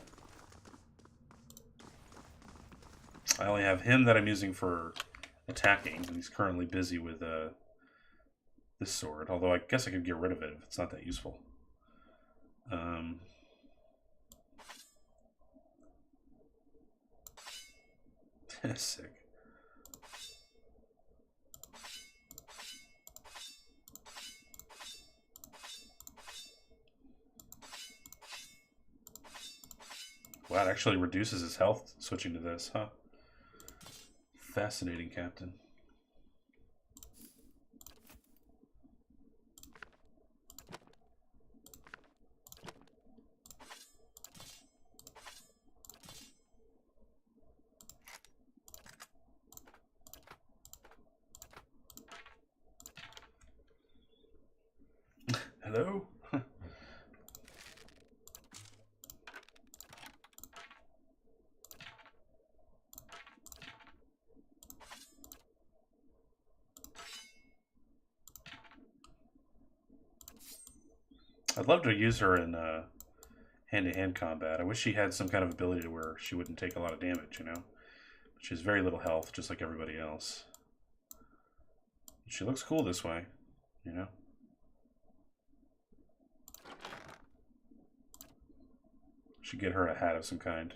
I only have him that I'm using for attacking, and he's currently busy with this sword. Although I guess I could get rid of it if it's not that useful. Sick. Wow, it actually reduces his health switching to this, huh? Fascinating, Captain. Hello? I'd love to use her in hand-to-hand combat. I wish she had some kind of ability to where she wouldn't take a lot of damage, you know? But she has very little health, just like everybody else. She looks cool this way, you know? Should get her a hat of some kind.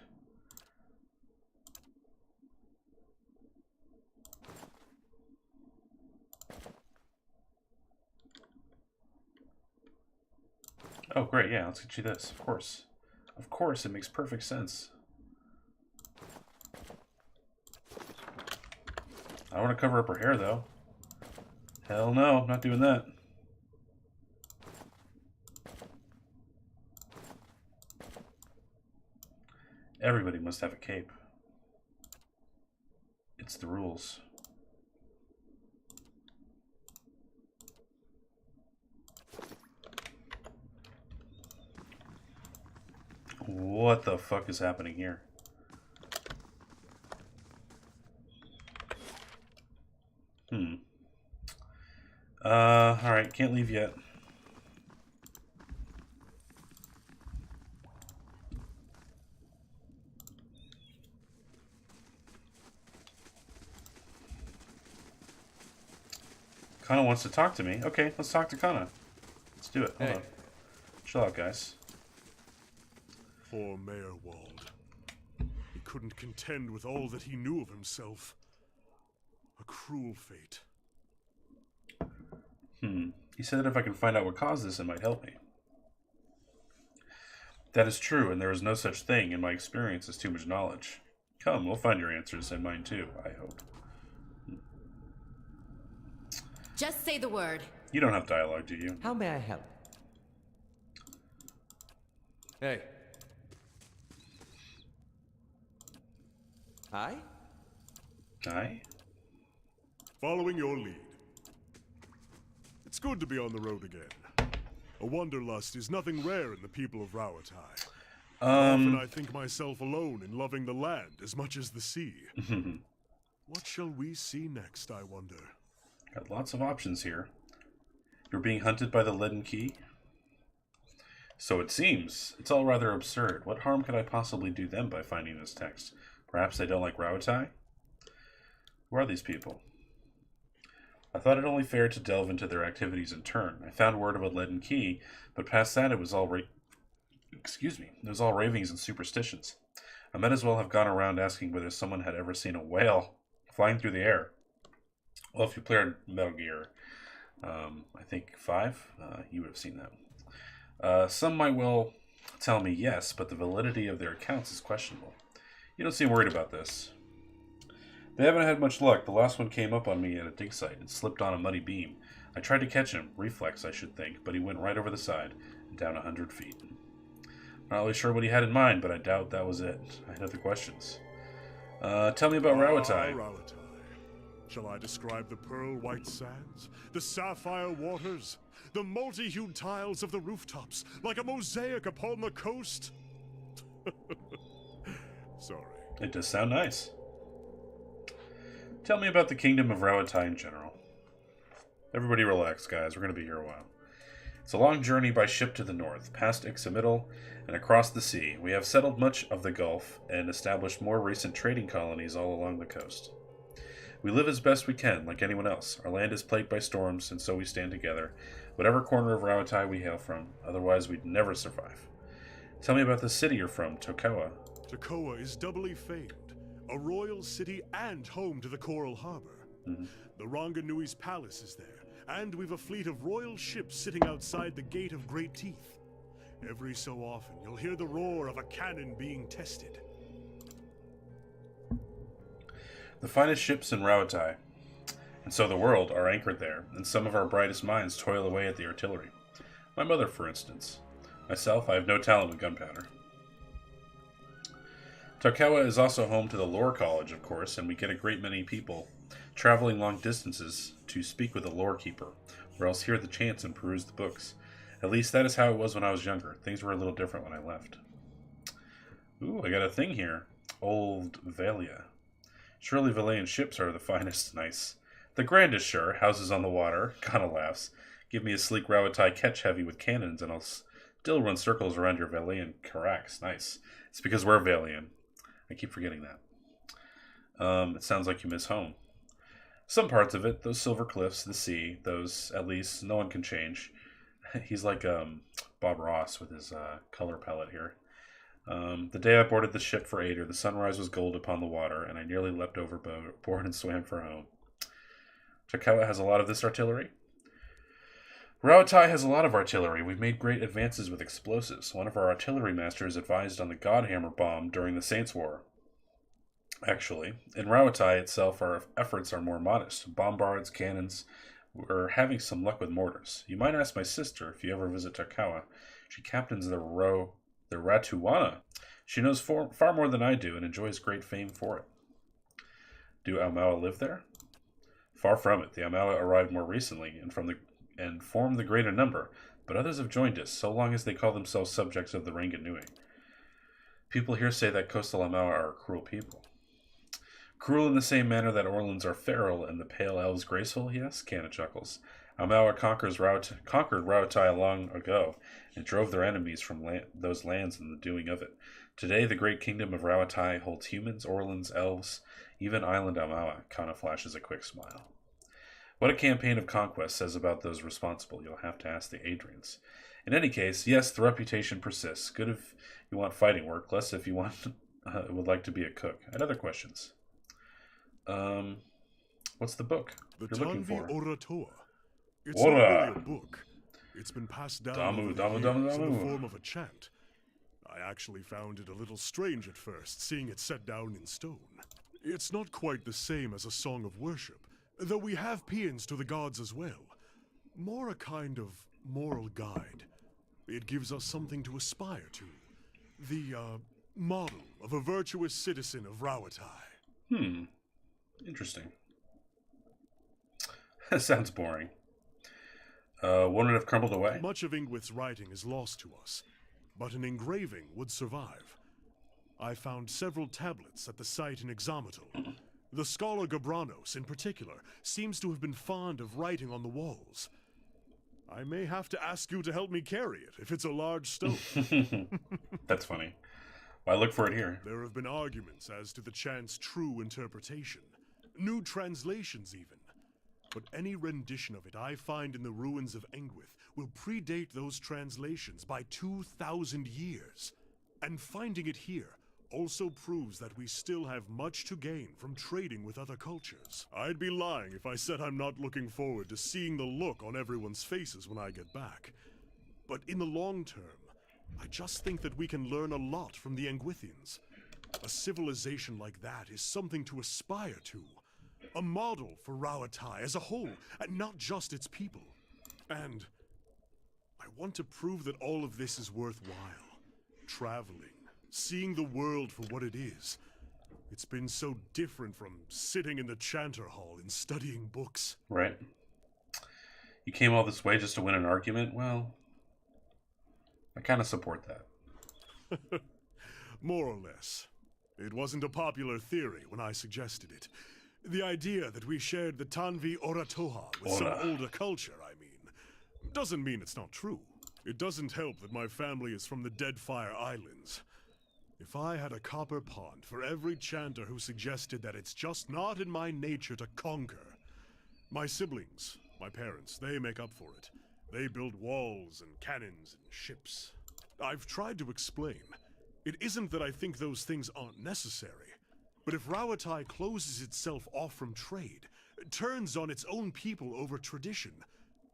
Oh, great, yeah, let's get you this, of course. Of course, it makes perfect sense. I don't want to cover up her hair, though. Hell no, I'm not doing that. Everybody must have a cape. It's the rules. What the fuck is happening here? Alright, can't leave yet. Kana wants to talk to me. Okay, let's talk to Kana. Let's do it. Hold on. Chill out, guys. Poor Mayor Wald. He couldn't contend with all that he knew of himself. A cruel fate. He said that if I can find out what caused this, it might help me. That is true, and there is no such thing in my experience as too much knowledge. Come, we'll find your answers, and mine too, I hope. Just say the word. You don't have dialogue, do you? How may I help? Hey. Hi? Hi? Following your lead. It's good to be on the road again. A wanderlust is nothing rare in the people of Rawatai. Often I think myself alone in loving the land as much as the sea. What shall we see next, I wonder? Got lots of options here. You're being hunted by the Leaden Key? So it seems. It's all rather absurd. What harm could I possibly do them by finding this text? Perhaps they don't like Rawatai? Who are these people? I thought it only fair to delve into their activities in turn. I found word of a Leaden Key, but past that it was all it was all ravings and superstitions. I might as well have gone around asking whether someone had ever seen a whale flying through the air. Well, if you played Metal Gear, I think 5, you would have seen that. Some might well tell me yes, but the validity of their accounts is questionable. You don't seem worried about this. They haven't had much luck. The last one came up on me at a dig site and slipped on a muddy beam. I tried to catch him, reflex I should think, but he went right over the side. Down 100 feet. Not really sure what he had in mind, but I doubt that was it. I had other questions. Tell me about Rauatai. Rauatai. Shall I describe the pearl-white sands, the sapphire waters, the multi-hued tiles of the rooftops, like a mosaic upon the coast? Sorry. It does sound nice. Tell me about the kingdom of Rauatai in general. Everybody relax, guys. We're going to be here a while. It's a long journey by ship to the north, past Ixamiddle, and across the sea. We have settled much of the Gulf and established more recent trading colonies all along the coast. We live as best we can, like anyone else. Our land is plagued by storms, and so we stand together, whatever corner of Rauatai we hail from. Otherwise, we'd never survive. Tell me about the city you're from, Tokawa. Tokawa is doubly famed, a royal city and home to the Coral Harbor. The Ranganui's palace is there, and we've a fleet of royal ships sitting outside the Gate of Great Teeth. Every so often, you'll hear the roar of a cannon being tested. The finest ships in Rauatai, and so the world, are anchored there, and some of our brightest minds toil away at the artillery. My mother, for instance. Myself, I have no talent with gunpowder. Tokawa is also home to the Lore College, of course, and we get a great many people traveling long distances to speak with a lore keeper, or else hear the chants and peruse the books. At least that is how it was when I was younger. Things were a little different when I left. Ooh, I got a thing here. Old Valia. Surely Valayan ships are the finest. Nice. The grandest, sure. Houses on the water. Kinda laughs. Give me a sleek Rauatai catch heavy with cannons, and I'll still run circles around your Valayan carracks. Nice. It's because we're Valayan. I keep forgetting that. It sounds like you miss home. Some parts of it, those silver cliffs, the sea, those, at least, no one can change. He's like Bob Ross with his color palette here. The day I boarded the ship for Ader, the sunrise was gold upon the water, and I nearly leapt overboard and swam for home. Tokawa has a lot of this artillery. Rauatai has a lot of artillery. We've made great advances with explosives. One of our artillery masters advised on the Godhammer bomb during the Saints' War. Actually, in Rauatai itself, our efforts are more modest. Bombards, cannons. We're having some luck with mortars. You might ask my sister if you ever visit Tokawa. She captains the Ratuwana. She knows far more than I do and enjoys great fame for it. Do Aumaua live there? Far from it. The Aumaua arrived more recently and formed the greater number, but others have joined us, so long as they call themselves subjects of the Ranganui. People here say that coastal Aumaua are cruel people. Cruel in the same manner that Orlans are feral and the Pale Elves graceful? Yes, Canna chuckles. Aumaua conquered Rauatai long ago and drove their enemies from those lands in the doing of it. Today, the great kingdom of Rauatai holds humans, Orlans, elves, even island Aumaua. Kana flashes a quick smile. What a campaign of conquest says about those responsible. You'll have to ask the Adrians. In any case, yes, the reputation persists. Good if you want fighting work, less if you would like to be a cook. I had other questions. What's the book The you're looking for? Oratoa. It's Ora. not really a book. It's been passed down Damu, over the damu, years damu, in the damu. form of a chant. I actually found it a little strange at first, seeing it set down in stone. It's not quite the same as a song of worship, though we have paeans to the gods as well. More a kind of moral guide. It gives us something to aspire to. The, model of a virtuous citizen of Rauatai. Interesting. Sounds boring. Won't it have crumbled away? Much of Ingwith's writing is lost to us, but an engraving would survive. I found several tablets at the site in Ixamiddle. The scholar Gabranos, in particular, seems to have been fond of writing on the walls. I may have to ask you to help me carry it, if it's a large stone. That's funny. Well, I look for it here. There have been arguments as to the chant's true interpretation. New translations, even. But any rendition of it I find in the ruins of Engwith will predate those translations by 2,000 years. And finding it here also proves that we still have much to gain from trading with other cultures. I'd be lying if I said I'm not looking forward to seeing the look on everyone's faces when I get back. But in the long term, I just think that we can learn a lot from the Engwithians. A civilization like that is something to aspire to. A model for Rauatai as a whole, and not just its people. And I want to prove that all of this is worthwhile. Traveling, seeing the world for what it is. It's been so different from sitting in the Chanter Hall and studying books. Right. You came all this way just to win an argument? Well, I kind of support that. More or less. It wasn't a popular theory when I suggested it. The idea that we shared the Tanvi Oratoha with some older culture, I mean, doesn't mean it's not true. It doesn't help that my family is from the Deadfire Islands. If I had a copper pond for every chanter who suggested that it's just not in my nature to conquer. My siblings, my parents, they make up for it. They build walls and cannons and ships. I've tried to explain. It isn't that I think those things aren't necessary. But if Rauatai closes itself off from trade, turns on its own people over tradition,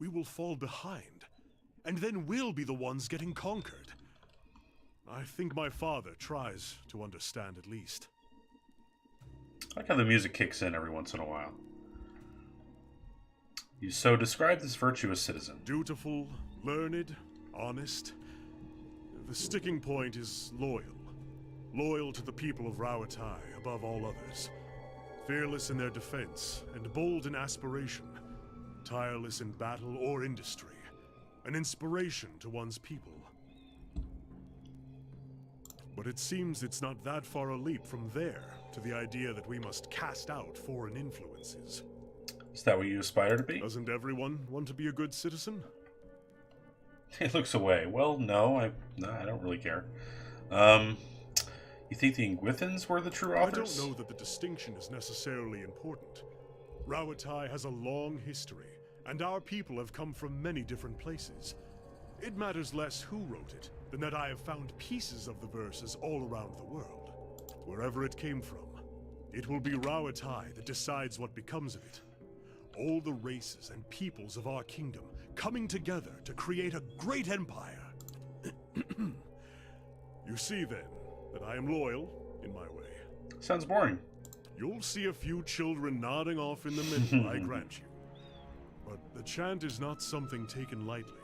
we will fall behind. And then we'll be the ones getting conquered. I think my father tries to understand at least. I like how the music kicks in every once in a while. You so describe this virtuous citizen. Dutiful, learned, honest. The sticking point is loyal. Loyal to the people of Rauatai above all others. Fearless in their defense and bold in aspiration. Tireless in battle or industry. An inspiration to one's people. But it seems it's not that far a leap from there to the idea that we must cast out foreign influences. Is that what you aspire to be? Doesn't everyone want to be a good citizen? He looks away. Well, no, I don't really care. You think the Ingwithans were the true authors? I don't know that the distinction is necessarily important. Rauatai has a long history, and our people have come from many different places. It matters less who wrote it than that I have found pieces of the verses all around the world. Wherever it came from, it will be Rauatai that decides what becomes of it. All the races and peoples of our kingdom coming together to create a great empire. You see, then, that I am loyal in my way. Sounds boring. You'll see a few children nodding off in the middle, I grant you. But the chant is not something taken lightly,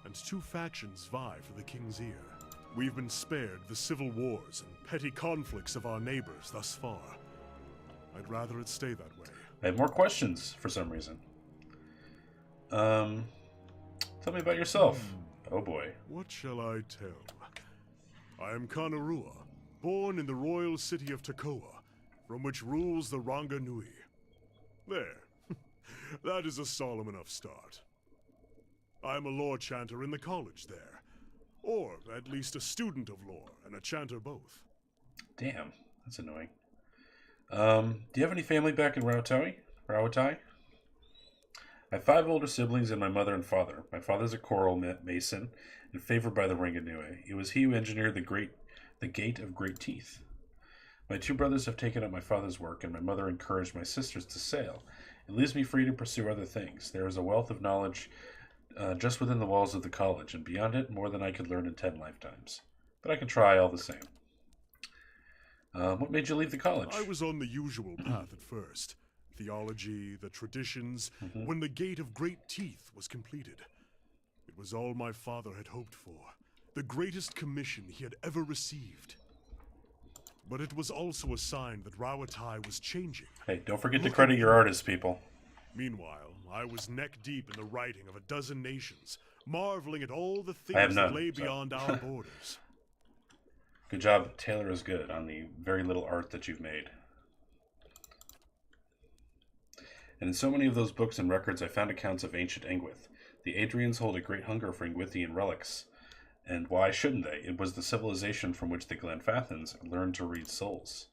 and two factions vie for the king's ear. We've been spared the civil wars and petty conflicts of our neighbors thus far. I'd rather it stay that way. I have more questions for some reason. Tell me about yourself. Oh boy. What shall I tell? I am Kanarua, born in the royal city of Takoa, from which rules the Ranga Nui. There. That is a solemn enough start. I am a lore chanter in the college there. Or at least a student of lore and a chanter both. Damn, that's annoying. Do you have any family back in Rauatai? I have 5 older siblings and my mother and father. My father's a coral mason and favored by the Ranganui. It was he who engineered the Gate of Great Teeth. My 2 brothers have taken up my father's work, and my mother encouraged my sisters to sail. It leaves me free to pursue other things. There is a wealth of knowledge just within the walls of the college, and beyond it, more than I could learn in 10 lifetimes. But I can try all the same. What made you leave the college? I was on the usual path at first. Theology, the traditions, when the Gate of Great Teeth was completed. It was all my father had hoped for. The greatest commission he had ever received. But it was also a sign that Rauatai was changing. Hey, don't forget to credit your artists, people. Meanwhile, I was neck deep in the writing of a dozen nations, marveling at all the things that lay beyond our borders. Good job. Taylor is good on the very little art that you've made. And in so many of those books and records, I found accounts of ancient Ingwith. The Adrians hold a great hunger for Ingwithian relics. And why shouldn't they? It was the civilization from which the Glenfathans learned to read souls.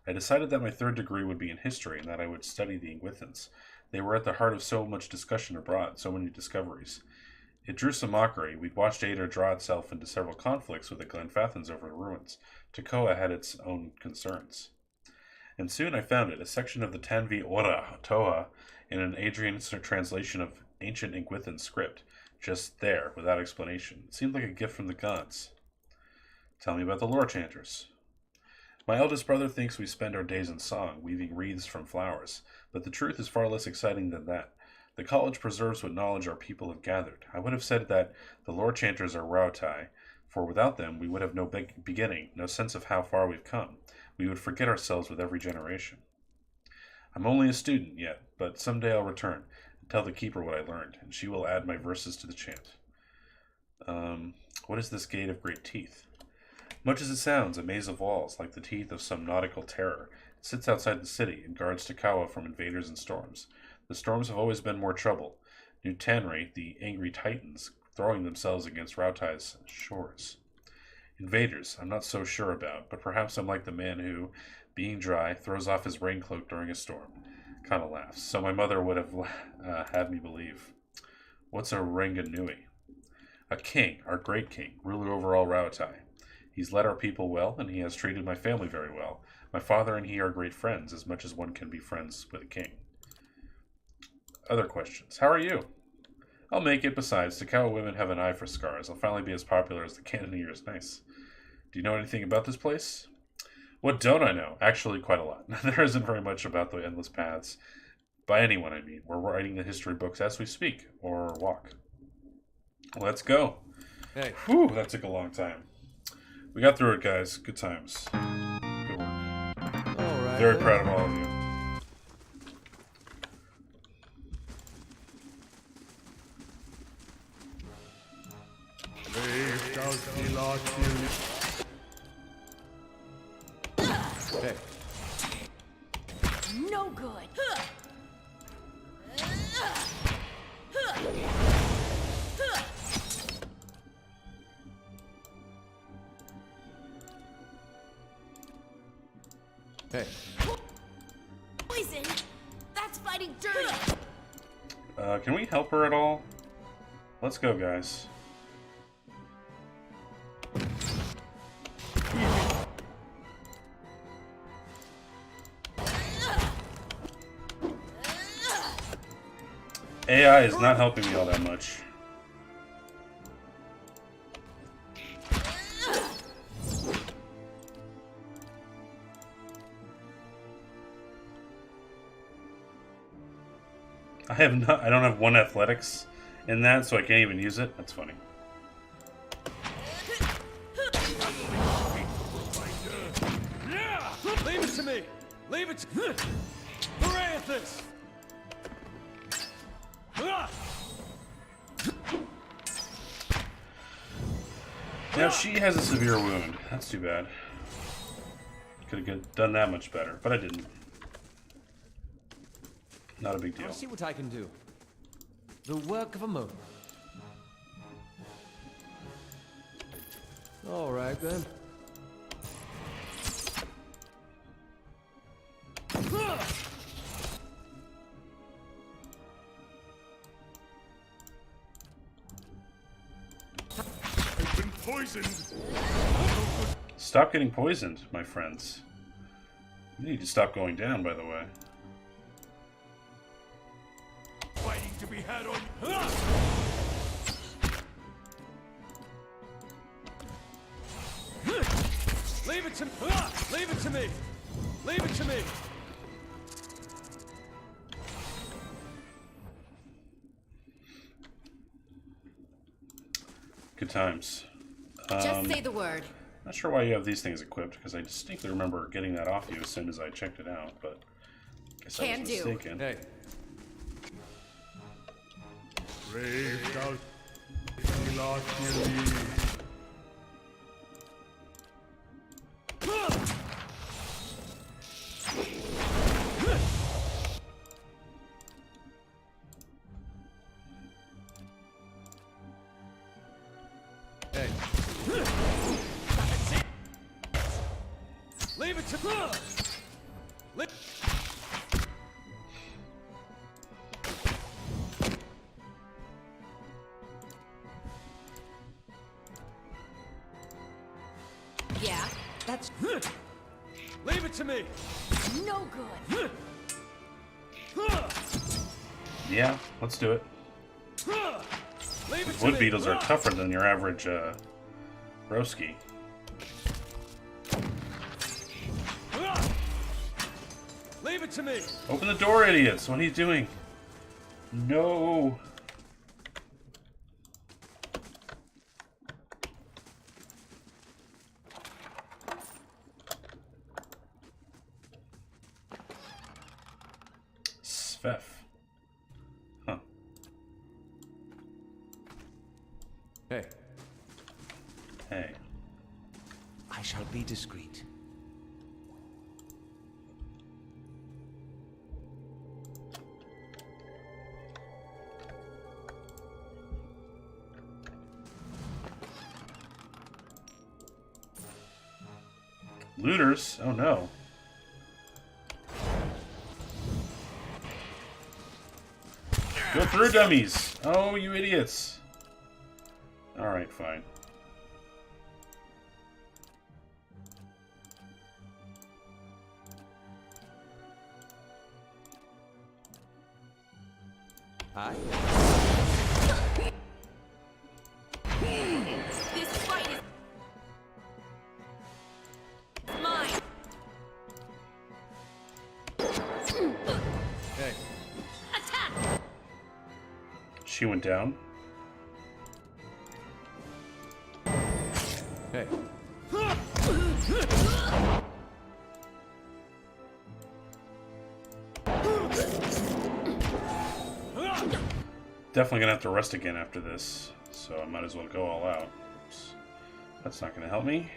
I decided that my 3rd degree would be in history and that I would study the Ingwithans. They were at the heart of so much discussion abroad, so many discoveries. It drew some mockery. We'd watched Ada draw itself into several conflicts with the Glenfathans over the ruins. Takoa had its own concerns. And soon I found it, a section of the Tanvi Ora Toa in an Adrian translation of ancient Ingwithan script. Just there, without explanation. It seemed like a gift from the gods. Tell me about the lore chanters. My eldest brother thinks we spend our days in song, weaving wreaths from flowers, but the truth is far less exciting than that. The college preserves what knowledge our people have gathered. I would have said that the Lord Chanters are Rautai, for without them we would have no beginning, no sense of how far we've come. We would forget ourselves with every generation. I'm only a student yet, but someday I'll return and tell the keeper what I learned, and she will add my verses to the chant. What is this gate of great teeth? Much as it sounds, a maze of walls, like the teeth of some nautical terror. It sits outside the city and guards Takawa from invaders and storms. The storms have always been more trouble. New Tanrei, the angry titans, throwing themselves against Rautai's shores. Invaders, I'm not so sure about, but perhaps I'm like the man who, being dry, throws off his raincoat during a storm. Kind of laughs. So my mother would have had me believe. What's a Ranganui? A king, our great king, ruler over all Rautai. He's led our people well, and he has treated my family very well. My father and he are great friends, as much as one can be friends with a king. Other questions. How are you? I'll make it. Besides, Takawa women have an eye for scars. I'll finally be as popular as the Cannoneers. Nice. Do you know anything about this place? What don't I know? Actually, quite a lot. There isn't very much about the endless paths. By anyone, I mean. We're writing the history books as we speak, or walk. Let's go. Hey. Whew, that took a long time. We got through it, guys. Good times. Good work. All right. Very proud of all of you. Hey. No good. Hey. Poison. That's fighting dirty. Can we help her at all? Let's go, guys. AI is not helping me all that much. I don't have one athletics in that, so I can't even use it. That's funny. Leave it to me. Leave it to Hooray at this. Now she has a severe wound. That's too bad. Could have done that much better, but I didn't. Not a big deal. I'll see what I can do. The work of a moment. All right then. I've been poisoned. Stop getting poisoned, my friends. You need to stop going down, by the way. Fighting to be had on. Leave it to Leave it to me. Leave it to me. Good times. Just say the word. Not sure why you have these things equipped, because I distinctly remember getting that off you as soon as I checked it out, but I guess I was mistaken. Hey. Braved out. Hey. Leave it to Yeah. That's Leave it to me. No good. Yeah, let's do it. Leave it to Wood me. beetles are tougher than your average broski. Leave it to me. Open the door, idiots! What are you doing? No. Svef. Huh. Hey. Hey. I shall be discreet. Looters? Oh no. Go through, dummies! Oh, you idiots. Alright, fine. This fight is mine. Hey. Attack! She went down. Hey. Definitely gonna have to rest again after this, so I might as well go all out. Oops. That's not gonna help me.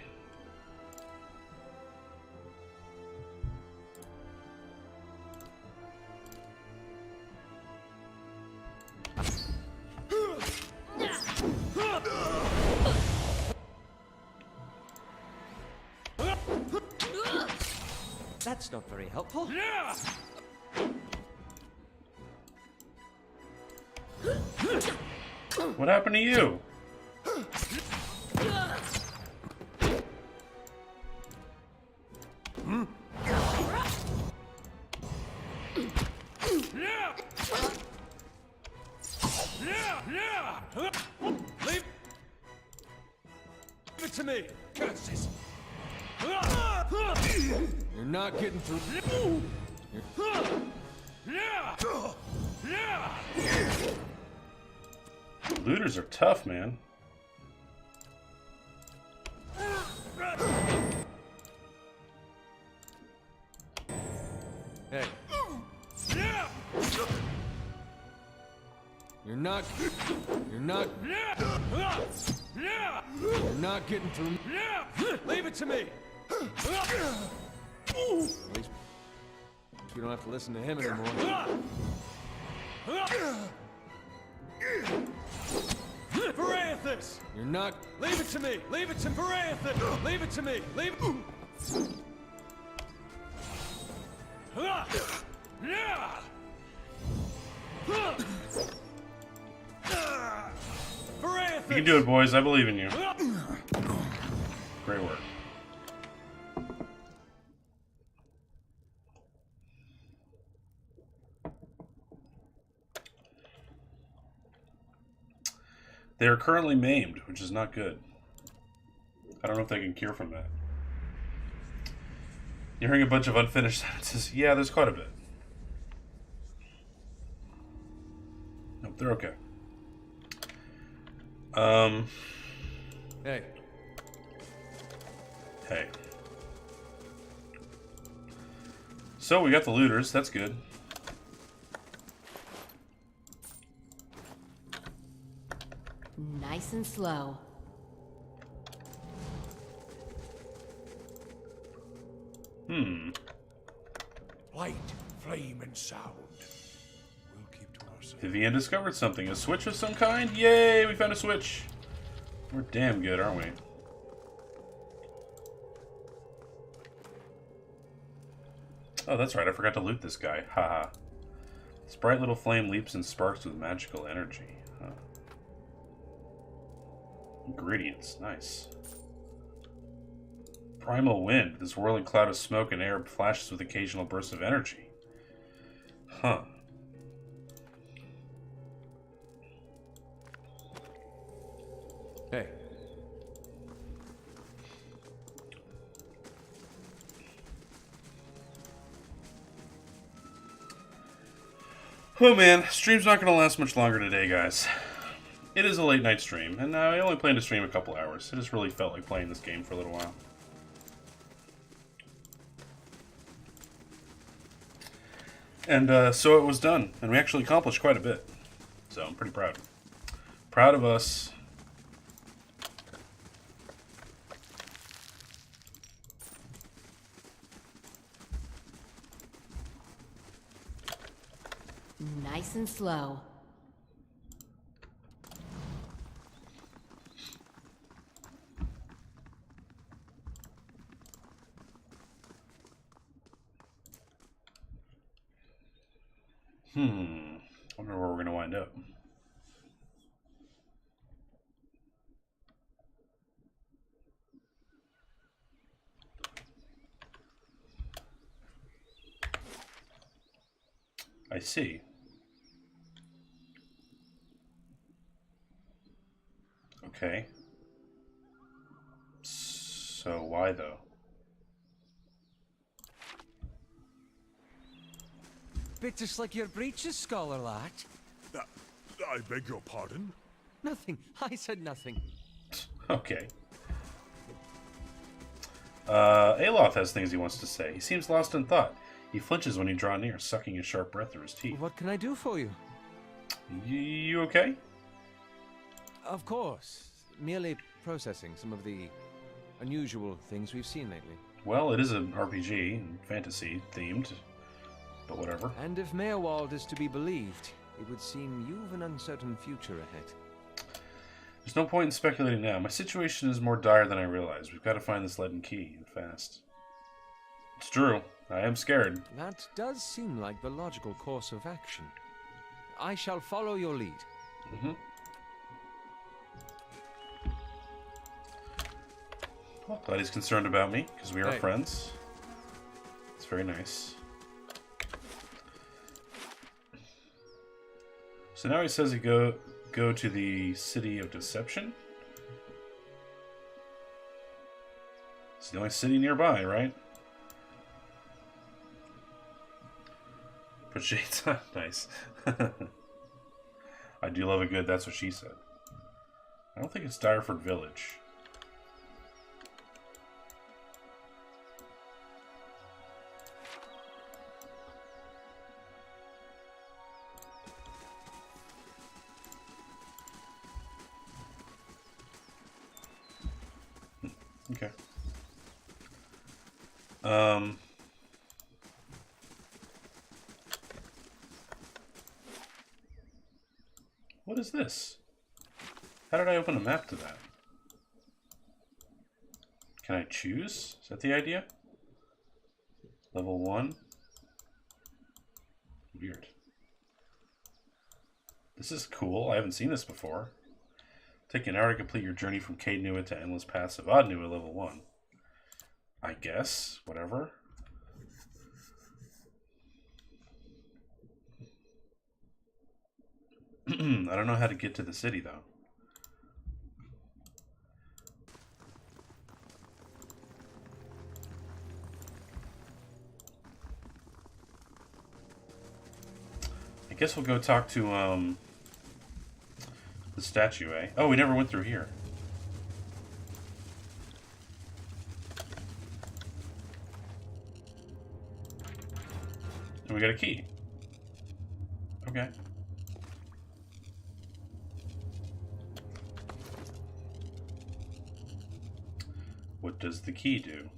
That's not very helpful. What happened to you? Leave it to me. Curses. You're not getting through. Looters are tough, man. Hey. You're not getting through. Leave it to me. At least we don't have to listen to him anymore. Parathis! You're not. Leave it to me. Leave it to Parathis. Leave it to me. Leave it. You can do it, boys. I believe in you. Great work. They are currently maimed, which is not good. I don't know if they can cure from that. You're hearing a bunch of unfinished sentences. Yeah, there's quite a bit. Nope, they're okay. Hey. Hey. So we got the looters. That's good. Nice and slow. Light, flame, and sound. We'll keep to ourselves. Vivian discovered something. A switch of some kind? Yay, we found a switch. We're damn good, aren't we? Oh, that's right. I forgot to loot this guy. Haha. This bright little flame leaps and sparks with magical energy. Huh. Ingredients. Nice. Primal wind. This whirling cloud of smoke and air flashes with occasional bursts of energy. Huh. Hey. Oh man, stream's not going to last much longer today, guys. It is a late night stream, and I only plan to stream a couple hours. I just really felt like playing this game for a little while. And so it was done, and we actually accomplished quite a bit. So I'm pretty proud. Proud of us. Nice and slow. Wonder where we're going to wind up. I see. Okay. So why though? Bit just like your breeches, Scholar lad. I beg your pardon? Nothing. I said nothing. Okay. Aloth has things he wants to say. He seems lost in thought. He flinches when you draw near, sucking his sharp breath through his teeth. What can I do for you? You okay? Of course. Merely processing some of the unusual things we've seen lately. Well, it is an RPG and fantasy themed, but whatever. And if Mayor Wald is to be believed, it would seem you've an uncertain future ahead. There's no point in speculating now. My situation is more dire than I realized. We've got to find this leaden key, and fast. It's true. I am scared. That does seem like the logical course of action. I shall follow your lead. Well, glad he's concerned about me, because we are friends. It's very nice. So now he says he go to the City of Deception. It's the only city nearby, right? Put shades on. Nice. I do love a good that's what she said. I don't think it's Direford Village. Okay. What is this? How did I open a map to that? Can I choose? Is that the idea? Level 1? Weird. This is cool. I haven't seen this before. Take an hour to complete your journey from Cade Nua to Endless Pass of Odd Nua level 1. I guess. Whatever. I don't know how to get to the city, though. I guess we'll go talk to, the statue, eh? Oh, we never went through here. And we got a key. Okay. What does the key do?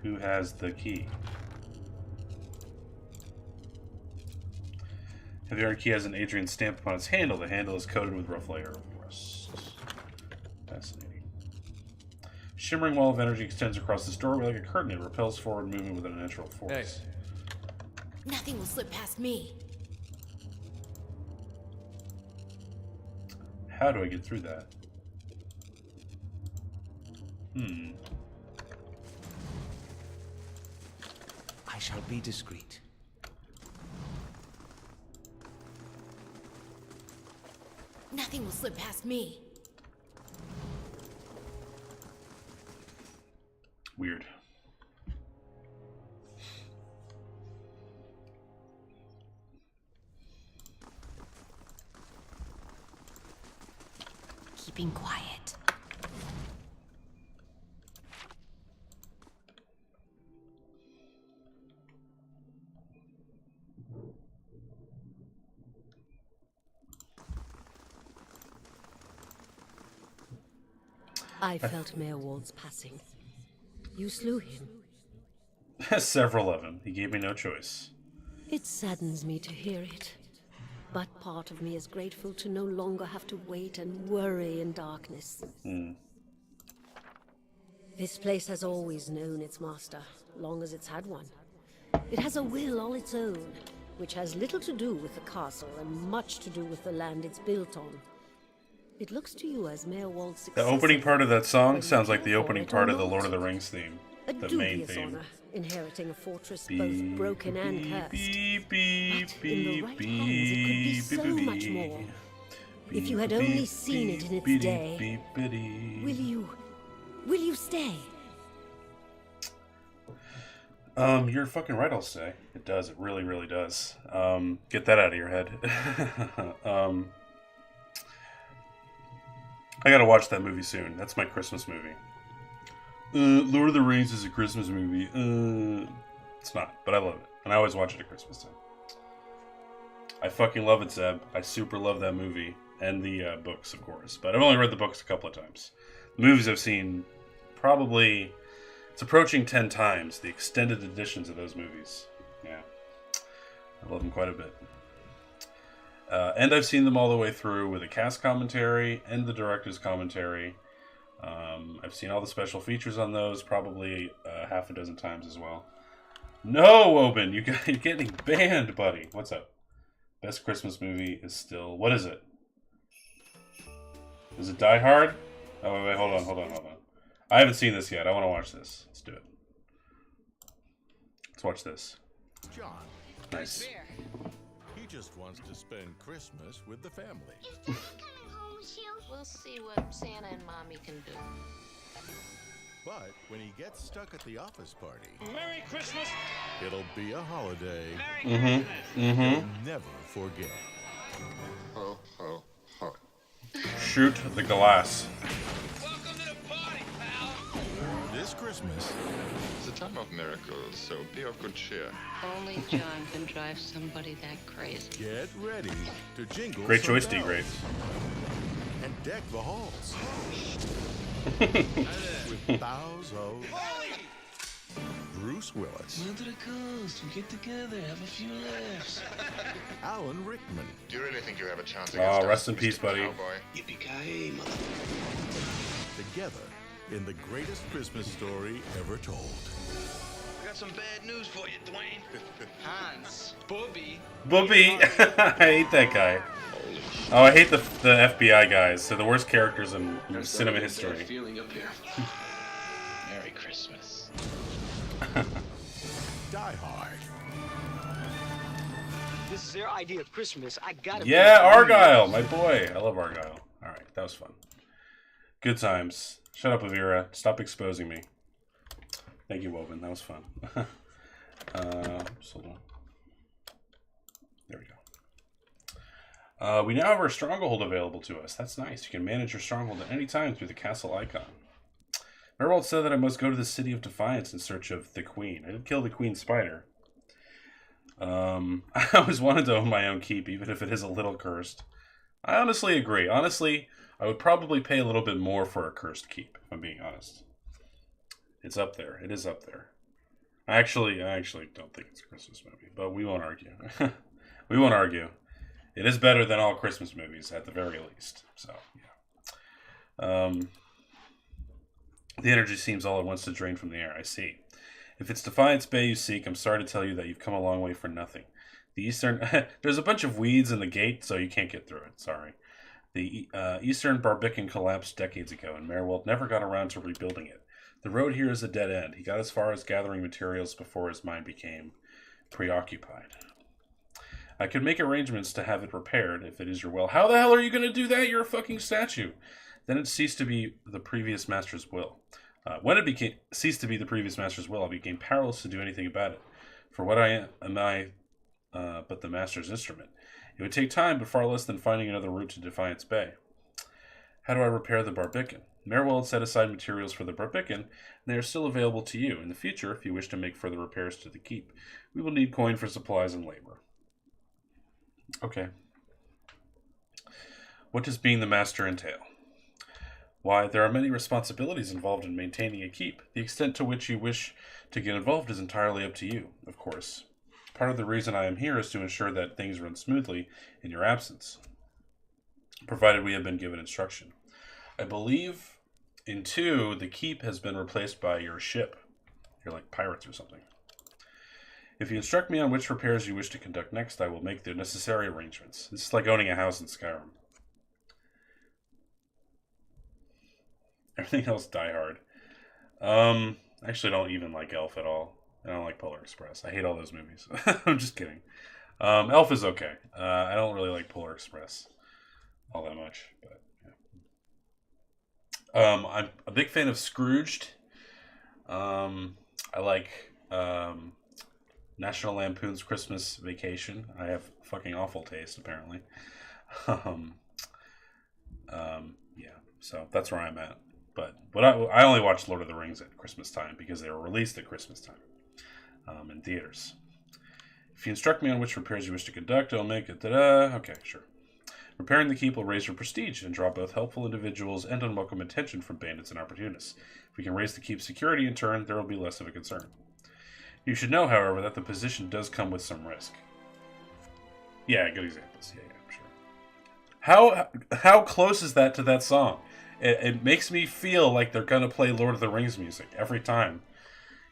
Who has the key? The iron key has an Adrian stamp upon its handle. The handle is coated with rough layer of rust. Fascinating. Shimmering wall of energy extends across this doorway like a curtain. It repels forward movement with a natural force. Hey. Nothing will slip past me. How do I get through that? I shall be discreet. Nothing will slip past me. Weird. keeping quiet. I felt Mayor Wald's passing. You slew him. Several of them. He gave me no choice. It saddens me to hear it. But part of me is grateful to no longer have to wait and worry in darkness. This place has always known its master, long as it's had one. It has a will all its own, which has little to do with the castle and much to do with the land it's built on. It looks to you as Mayor Wald's The successor. opening part of that song whether sounds you like the care for opening it or part of the not. Lord of the Rings theme. A The main dubious theme. honor, inheriting a fortress both broken and cursed. Beep, But in the right hands, it could be so beep, much beep, more. beep, If you had only beep, seen it in its beep, day, beep, beep. will you stay? You're fucking right, I'll say. It does, it really, really does. Get that out of your head. I gotta watch that movie soon. That's my Christmas movie. Lord of the Rings is a Christmas movie. It's not, but I love it. And I always watch it at Christmas time. I fucking love it, Zeb. I super love that movie. And the books, of course. But I've only read the books a couple of times. The movies I've seen probably... It's approaching 10 times, the extended editions of those movies. Yeah. I love them quite a bit. And I've seen them all the way through with a cast commentary and the director's commentary. I've seen all the special features on those probably half a dozen times as well. No, Oben, you're getting banned, buddy. What's up? Best Christmas movie is still... What is it? Is it Die Hard? Oh, wait, hold on. I haven't seen this yet. I want to watch this. Let's do it. Let's watch this. John. Nice. He just wants to spend Christmas with the family. Is Dad coming home soon? We'll see what Santa and Mommy can do. But when he gets stuck at the office party, Merry Christmas! it'll be a holiday Mm-hmm. he'll never forget. Ho, ho, ho. Shoot the glass. Welcome to the party, pal! This Christmas, It's a time of miracles, so be of good cheer. Only John can drive somebody that crazy. get ready to jingle Great some choice, D. bells Great. and deck the halls with boughs of Bruce Willis, Down to the coast, we get together, have a few laughs. Alan Rickman, Do you really think you have a chance Oh, rest in peace, buddy. Yippee-ki-yay, mother... together in the greatest Christmas story ever told. I got some bad news for you, Dwayne. Hans, Bobby... Booby! I hate that guy. Oh, I hate the FBI guys. They're the worst characters in cinema history. Feeling up here. Merry Christmas. Die Hard. This is their idea of Christmas. I gotta. Yeah, Argyle, my boy. I love Argyle. All right, that was fun. Good times. Shut up, Avira. Stop exposing me. Thank you, Woven. That was fun. Just hold on. There we go. We now have our stronghold available to us. That's nice. You can manage your stronghold at any time through the castle icon. Merwald said that I must go to the City of Defiance in search of the Queen. I did kill the Queen Spider. I always wanted to own my own keep, even if it is a little cursed. I honestly agree. Honestly, I would probably pay a little bit more for a cursed keep, if I'm being honest. It's up there. It is up there. I actually don't think it's a Christmas movie, but we won't argue. We won't argue. It is better than all Christmas movies, at the very least. So, yeah. The energy seems all it wants to drain from the air. I see. If it's Defiance Bay you seek, I'm sorry to tell you that you've come a long way for nothing. The eastern... There's a bunch of weeds in the gate, so you can't get through it. Sorry. The eastern Barbican collapsed decades ago, and Merwald never got around to rebuilding it. The road here is a dead end. He got as far as gathering materials before his mind became preoccupied. I could make arrangements to have it repaired if it is your will. How the hell are you going to do that? You're a fucking statue. Then it ceased to be the previous master's will. When it ceased to be the previous master's will, I became powerless to do anything about it. For what am I but the master's instrument? It would take time, but far less than finding another route to Defiance Bay. How do I repair the Barbican? Mayor Wald set aside materials for the Barbican, and they are still available to you. In the future, if you wish to make further repairs to the keep, we will need coin for supplies and labor. Okay. What does being the master entail? Why, there are many responsibilities involved in maintaining a keep. The extent to which you wish to get involved is entirely up to you, of course. Part of the reason I am here is to ensure that things run smoothly in your absence, provided we have been given instruction. I believe in 2, the keep has been replaced by your ship. You're like pirates or something. If you instruct me on which repairs you wish to conduct next, I will make the necessary arrangements. This is like owning a house in Skyrim. Everything else, Die Hard. Actually, I don't even like Elf at all. I don't like Polar Express. I hate all those movies. I'm just kidding. Elf is okay. I don't really like Polar Express all that much, but yeah. I'm a big fan of Scrooged. I like National Lampoon's Christmas Vacation. I have fucking awful taste, apparently. Yeah, so that's where I'm at. But I only watch Lord of the Rings at Christmas time because they were released at Christmas time in theaters. If you instruct me on which repairs you wish to conduct, I'll make it. Okay, sure. Repairing the keep will raise your prestige and draw both helpful individuals and unwelcome attention from bandits and opportunists. If we can raise the keep's security in turn, there will be less of a concern. You should know, however, that the position does come with some risk. Yeah, good examples. Yeah, sure. How close is that to that song? It makes me feel like they're going to play Lord of the Rings music every time.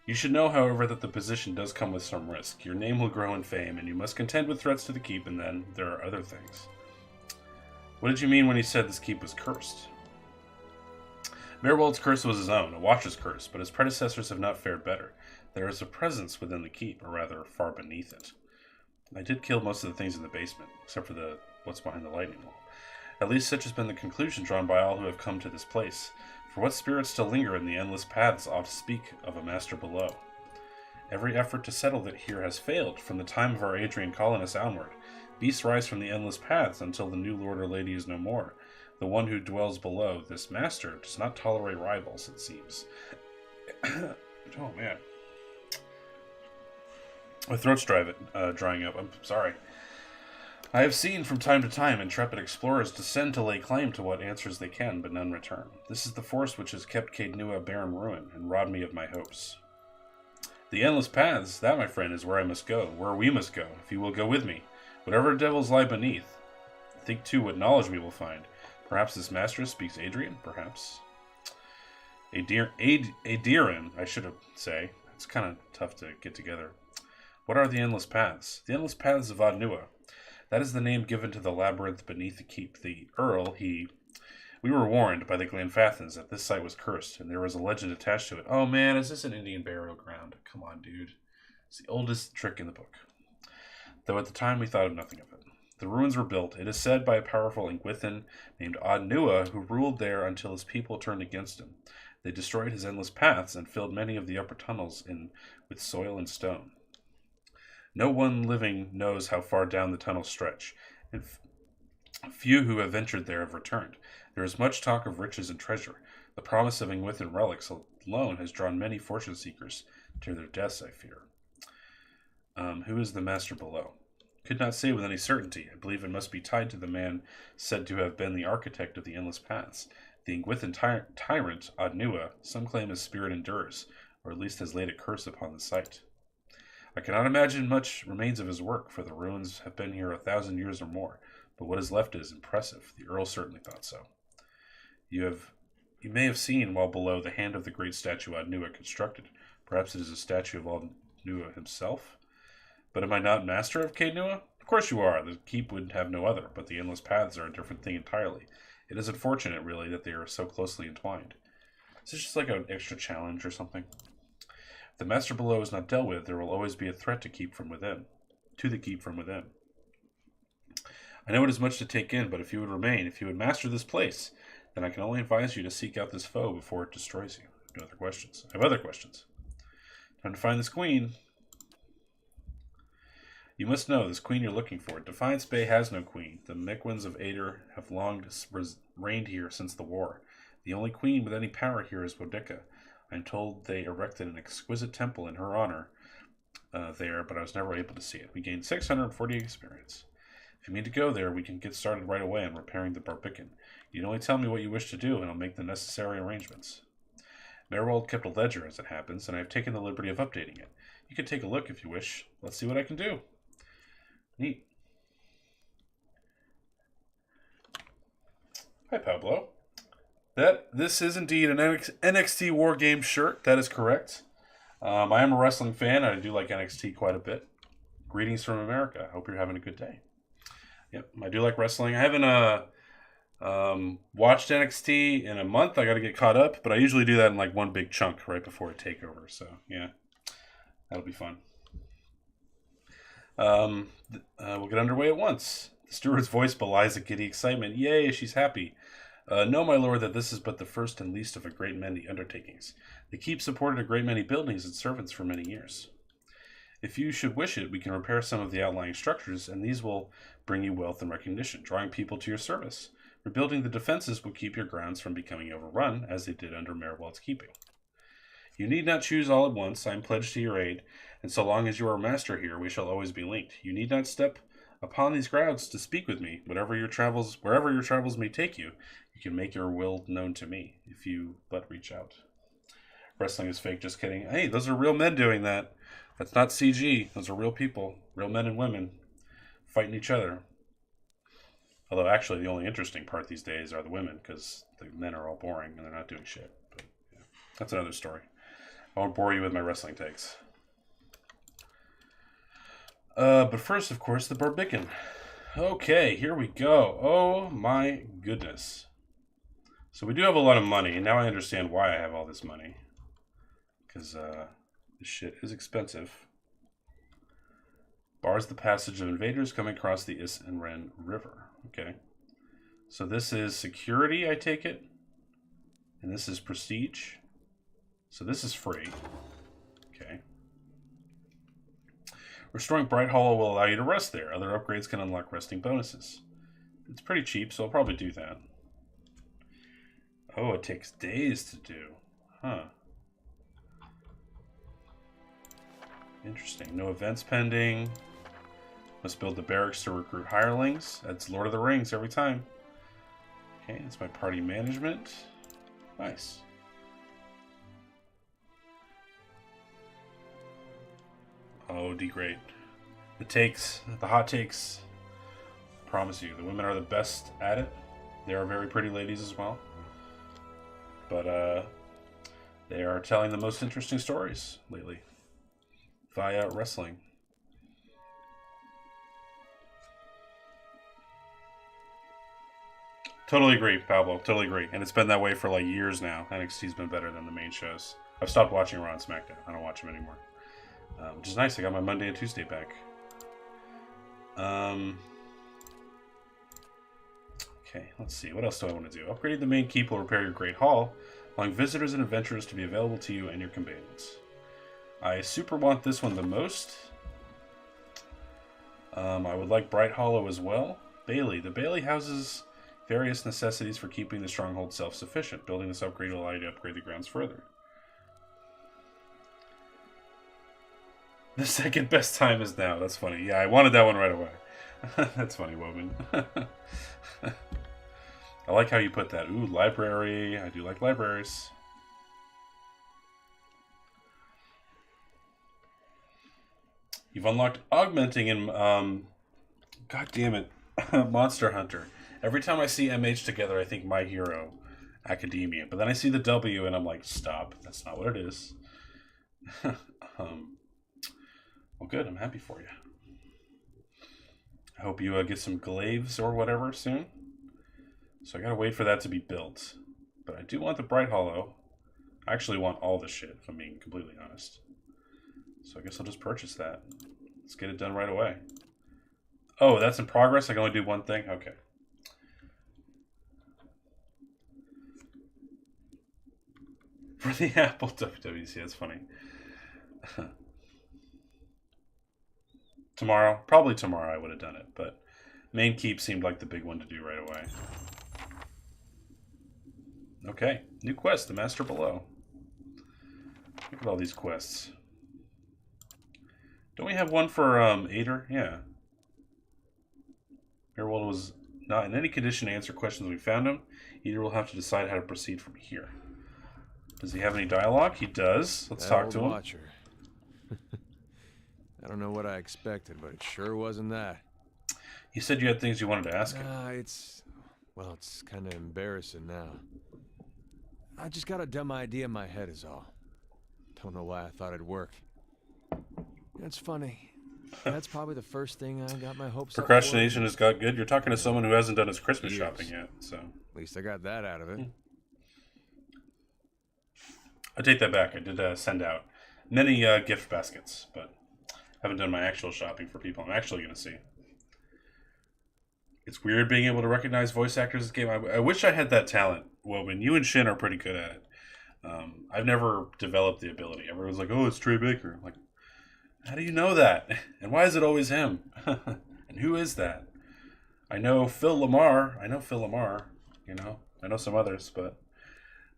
You should know, however, that the position does come with some risk. Your name will grow in fame, and you must contend with threats to the keep, and then there are other things. What did you mean when he said this keep was cursed? Mayor Wald's curse was his own, a watcher's curse, but his predecessors have not fared better. There is a presence within the keep, or rather, far beneath it. I did kill most of the things in the basement, except for what's behind the lightning wall. At least such has been the conclusion drawn by all who have come to this place. For what spirits still linger in the endless paths ought to speak of a master below. Every effort to settle it here has failed, from the time of our Adrian colonists onward. Beasts rise from the endless paths until the new lord or lady is no more. The one who dwells below, this master, does not tolerate rivals, it seems. Oh, man. My throat's drying up. I'm sorry. I have seen from time to time intrepid explorers descend to lay claim to what answers they can, but none return. This is the force which has kept Caednua barren ruin, and robbed me of my hopes. The endless paths, that, my friend, is where I must go, where we must go, if you will go with me. Whatever devils lie beneath, think too what knowledge we will find. Perhaps this master speaks Adrian, perhaps. Adrian, I should say. It's kind of tough to get together. What are the endless paths? The endless paths of Adnua. That is the name given to the labyrinth beneath the keep. The Earl, we were warned by the Glenfathans that this site was cursed, and there was a legend attached to it. Oh man, is this an Indian burial ground? Come on, dude. It's the oldest trick in the book. Though at the time we thought of nothing of it. The ruins were built, it is said, by a powerful Ingwithan named Adnua, who ruled there until his people turned against him. They destroyed his endless paths and filled many of the upper tunnels with soil and stone. No one living knows how far down the tunnels stretch, and few who have ventured there have returned. There is much talk of riches and treasure. The promise of Ingwithan relics alone has drawn many fortune seekers to their deaths, I fear. Who is the master below? Could not say with any certainty. I believe it must be tied to the man said to have been the architect of the endless paths. The Ingwithan tyrant, Adnua, some claim his spirit endures, or at least has laid a curse upon the site. I cannot imagine much remains of his work, for the ruins have been here 1,000 years or more, but what is left is impressive. The Earl certainly thought so. You may have seen, while below, the hand of the great statue Adnua constructed. Perhaps it is a statue of Adnua himself? But am I not master of Caednua? Of course you are. The keep would have no other, but the endless paths are a different thing entirely. It is unfortunate, really, that they are so closely entwined. Is this just like an extra challenge or something? If the master below is not dealt with, there will always be a threat to the keep from within. I know it is much to take in, but if you would remain, if you would master this place, then I can only advise you to seek out this foe before it destroys you. No other questions. I have other questions. Time to find this queen. You must know, this queen you're looking for. Defiance Bay has no queen. The Mequins of Ader have long reigned here since the war. The only queen with any power here is Boudica. I'm told they erected an exquisite temple in her honor there, but I was never able to see it. We gained 640 experience. If you mean to go there, we can get started right away on repairing the Barbican. You can only tell me what you wish to do, and I'll make the necessary arrangements. Mayor Wald kept a ledger, as it happens, and I've taken the liberty of updating it. You can take a look if you wish. Let's see what I can do. Neat. Hi, Pablo. This is indeed an NXT War Games shirt. That is correct. I am a wrestling fan. I do like NXT quite a bit. Greetings from America. I hope you're having a good day. Yep, I do like wrestling. I haven't watched NXT in a month. I got to get caught up, but I usually do that in like one big chunk right before a takeover. So yeah, that'll be fun. We'll get underway at once. The steward's voice belies a giddy excitement. Yay, she's happy. Know, my lord, that this is but the first and least of a great many undertakings. The keep supported a great many buildings and servants for many years. If you should wish it, we can repair some of the outlying structures, and these will bring you wealth and recognition, drawing people to your service. Rebuilding the defenses will keep your grounds from becoming overrun, as they did under Mayor Wald's keeping. You need not choose all at once. I am pledged to your aid, and so long as you are master here, we shall always be linked. You need not step upon these grounds to speak with me. Wherever your travels may take you, you can make your will known to me, if you but reach out. Wrestling is fake, just kidding. Hey, those are real men doing that. That's not CG. Those are real people. Real men and women fighting each other. Although, actually, the only interesting part these days are the women, because the men are all boring and they're not doing shit. But yeah, that's another story. I won't bore you with my wrestling takes. But first, of course, the Barbican. Okay, here we go. Oh my goodness. So we do have a lot of money, and now I understand why I have all this money. Because this shit is expensive. Bars the passage of invaders coming across the Is and Ren River. Okay. So this is security, I take it. And this is prestige. So this is free. Okay. Restoring Bright Hollow will allow you to rest there. Other upgrades can unlock resting bonuses. It's pretty cheap, so I'll probably do that. Oh, it takes days to do. Huh. Interesting. No events pending. Must build the barracks to recruit hirelings. That's Lord of the Rings every time. Okay, that's my party management. Nice. Oh, great. The hot takes. Promise you, the women are the best at it. They are very pretty ladies as well. But they are telling the most interesting stories lately via wrestling. Totally agree, Pablo. Totally agree. And it's been that way for like years now. NXT's been better than the main shows. I've stopped watching Raw and SmackDown. I don't watch them anymore. Which is nice. I got my Monday and Tuesday back. Okay, let's see. What else do I want to do? Upgrading the main keep will repair your Great Hall, allowing visitors and adventurers to be available to you and your companions. I super want this one the most. I would like Bright Hollow as well. Bailey. The Bailey houses various necessities for keeping the stronghold self-sufficient. Building this upgrade will allow you to upgrade the grounds further. The second best time is now. That's funny. Yeah, I wanted that one right away. That's funny, woman. I like how you put that. Ooh, library. I do like libraries. You've unlocked augmenting in, God damn it, Monster Hunter. Every time I see MH together, I think My Hero Academia. But then I see the W and I'm like, stop. That's not what it is. Well, good. I'm happy for you. I hope you get some glaives or whatever soon. So I gotta wait for that to be built. But I do want the Bright Hollow. I actually want all the shit, if I'm being completely honest. So I guess I'll just purchase that. Let's get it done right away. Oh, that's in progress? I can only do one thing? Okay. For the Apple WWDC, that's funny. Tomorrow. Probably tomorrow I would have done it, but main keep seemed like the big one to do right away. Okay, new quest, the Master Below. Look at all these quests. Don't we have one for Ader? Yeah. Wald was not in any condition to answer questions when we found him. Ader will have to decide how to proceed from here. Does he have any dialogue? He does. Let's talk to him. Watcher. I don't know what I expected, but it sure wasn't that. You said you had things you wanted to ask him. It's kind of embarrassing now. I just got a dumb idea in my head is all. Don't know why I thought it'd work. It's funny. That's probably the first thing I got my hopes up for. Procrastination has got good. You're talking to someone who hasn't done his Christmas shopping yet, so. At least I got that out of it. I take that back. I did send out many gift baskets, but haven't done my actual shopping for people I'm actually going to see. It's weird being able to recognize voice actors in this game. I wish I had that talent. Woven, you and Shin are pretty good at it. I've never developed the ability. Everyone's like, oh, it's Trey Baker. I'm like, how do you know that? And why is it always him? And who is that? I know Phil Lamar. You know, I know some others, but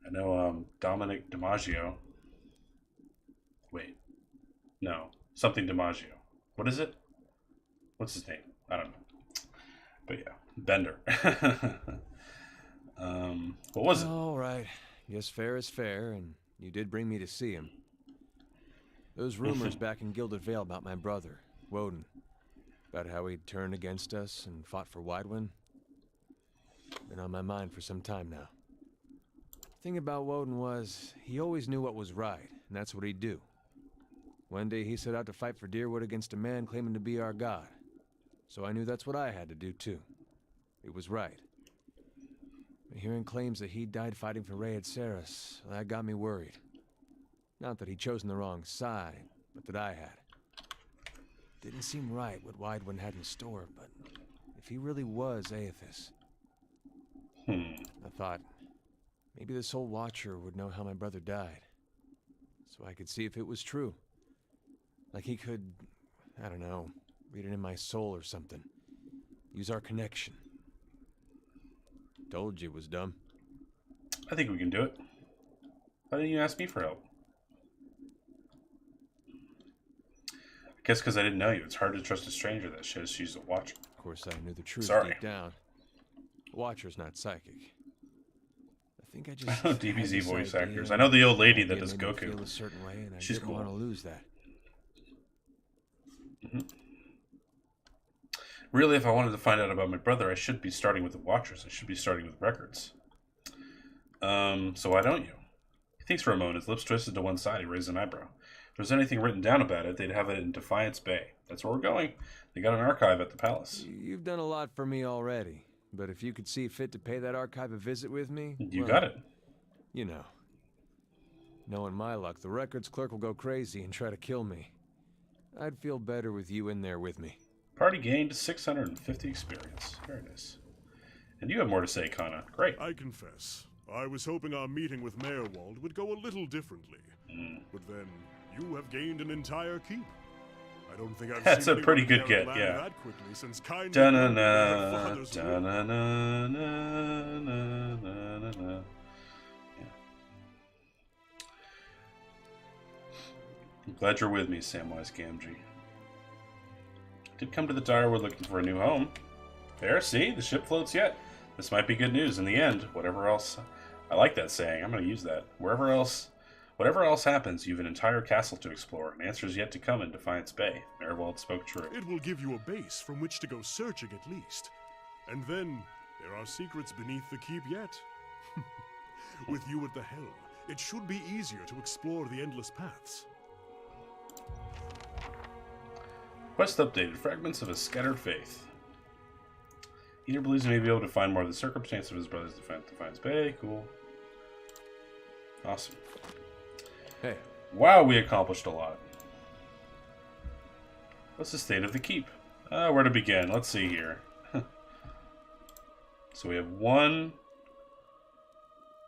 I know Dominic DiMaggio. Wait. No. Something DiMaggio. What is it? What's his name? I don't know. But yeah. Bender. What was it? All right. Guess fair is fair, and you did bring me to see him. Those rumors back in Gilded Vale about my brother, Woden, about how he'd turned against us and fought for Whisenhunt, been on my mind for some time now. The thing about Woden was, he always knew what was right, and that's what he'd do. One day he set out to fight for Deerwood against a man claiming to be our god. So I knew that's what I had to do too. It was right. But hearing claims that he died fighting for Rey at Saris, that got me worried. Not that he'd chosen the wrong side, but that I had. Didn't seem right what Whisenhunt had in store, but if he really was Aethys, I thought maybe this old Watcher would know how my brother died, so I could see if it was true. Like he could, I don't know, read it in my soul or something. Use our connection. Told you it was dumb. I think we can do it. Why didn't you ask me for help? I guess because I didn't know you. It's hard to trust a stranger that says she's a Watcher. Of course, I knew the truth deep down. Watcher's not psychic. I think I just. I know DBZ voice actors. I know the old lady that does Goku. Feel a certain way, and she's I didn't cool. want to lose that. Really, if I wanted to find out about my brother, I should be starting with the Watchers. I should be starting with records. So why don't you? He thinks for a moment, his lips twisted to one side. He raised an eyebrow. If there's anything written down about it, they'd have it in Defiance Bay. That's where we're going. They got an archive at the palace. You've done a lot for me already, but if you could see fit to pay that archive a visit with me... You got it. You know. Knowing my luck, the records clerk will go crazy and try to kill me. I'd feel better with you in there with me. Party gained 650 experience. Very nice. And you have more to say, Kana. Great. I confess, I was hoping our meeting with Mayor Wald would go a little differently. But then, you have gained an entire keep. I don't think I've That's seen a pretty good anyone get, inherit yeah. that quickly since kind Da-na-na, father's da-na-na-na-na-na-na. I'm glad you're with me, Samwise Gamgee. Did come to the Direward looking for a new home. There, see? The ship floats yet. This might be good news in the end. Whatever else... I like that saying. I'm going to use that. Whatever else happens, you have an entire castle to explore, and answers yet to come in Defiance Bay. Mayor Wald spoke true. It will give you a base from which to go searching at least. And then, there are secrets beneath the keep yet. With you at the helm, it should be easier to explore the endless paths. Quest updated. Fragments of a Scattered Faith. Either believes he may be able to find more of the circumstance of his brother's Defiance Bay. Cool. Awesome. Hey. Wow, we accomplished a lot. What's the state of the keep? Where to begin? Let's see here. So we have one.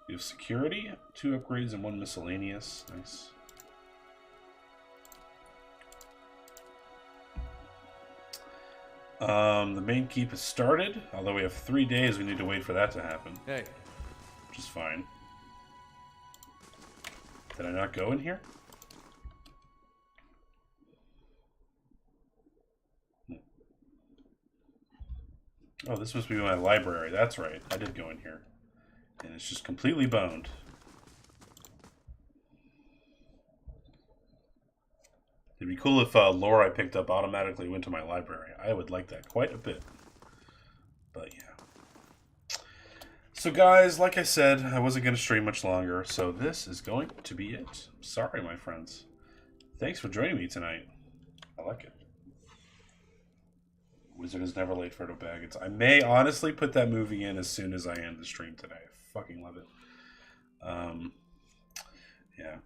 We have security, 2 upgrades, and 1 miscellaneous. Nice. The main keep has started, although we have 3 days we need to wait for that to happen. Hey. Which is fine. Did I not go in here? Oh, this must be my library. That's right. I did go in here. And it's just completely boned. It'd be cool if lore I picked up automatically went to my library. I would like that quite a bit. But yeah. So guys, like I said, I wasn't going to stream much longer, so this is going to be it. Sorry, my friends. Thanks for joining me tonight. I like it. Wizard is never late, Frodo Baggins. I may honestly put that movie in as soon as I end the stream today. I fucking love it. Yeah.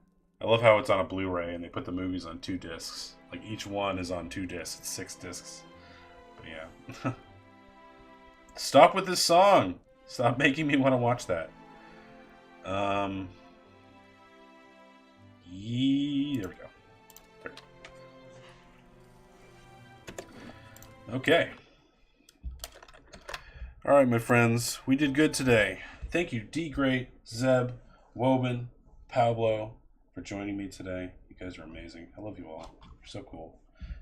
I love how it's on a Blu-ray and they put the movies on 2 discs. Like each one is on 2 discs. It's 6 discs. But yeah. Stop with this song. Stop making me want to watch that. There we go. There. Okay. Alright, my friends. We did good today. Thank you, D Great, Zeb, Woban, Pablo, for joining me today. You guys are amazing. I love you all. You're so cool.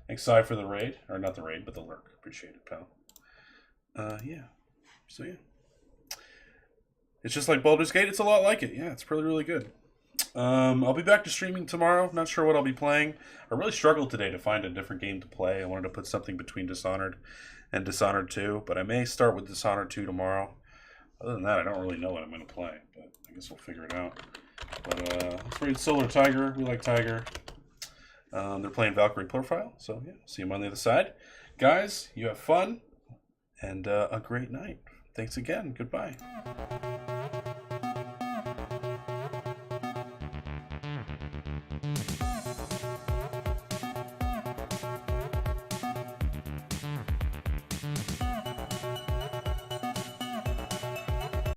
Thanks, Sai, for the raid. Or not the raid, but the lurk. Appreciate it, pal. Yeah. So, yeah. It's just like Baldur's Gate. It's a lot like it. Yeah, it's really, really good. I'll be back to streaming tomorrow. Not sure what I'll be playing. I really struggled today to find a different game to play. I wanted to put something between Dishonored and Dishonored 2, but I may start with Dishonored 2 tomorrow. Other than that, I don't really know what I'm going to play, but I guess we'll figure it out. But let's read Solar Tiger. We like Tiger. They're playing Valkyrie Profile, so yeah, see them on the other side. Guys, you have fun, and a great night. Thanks again. Goodbye.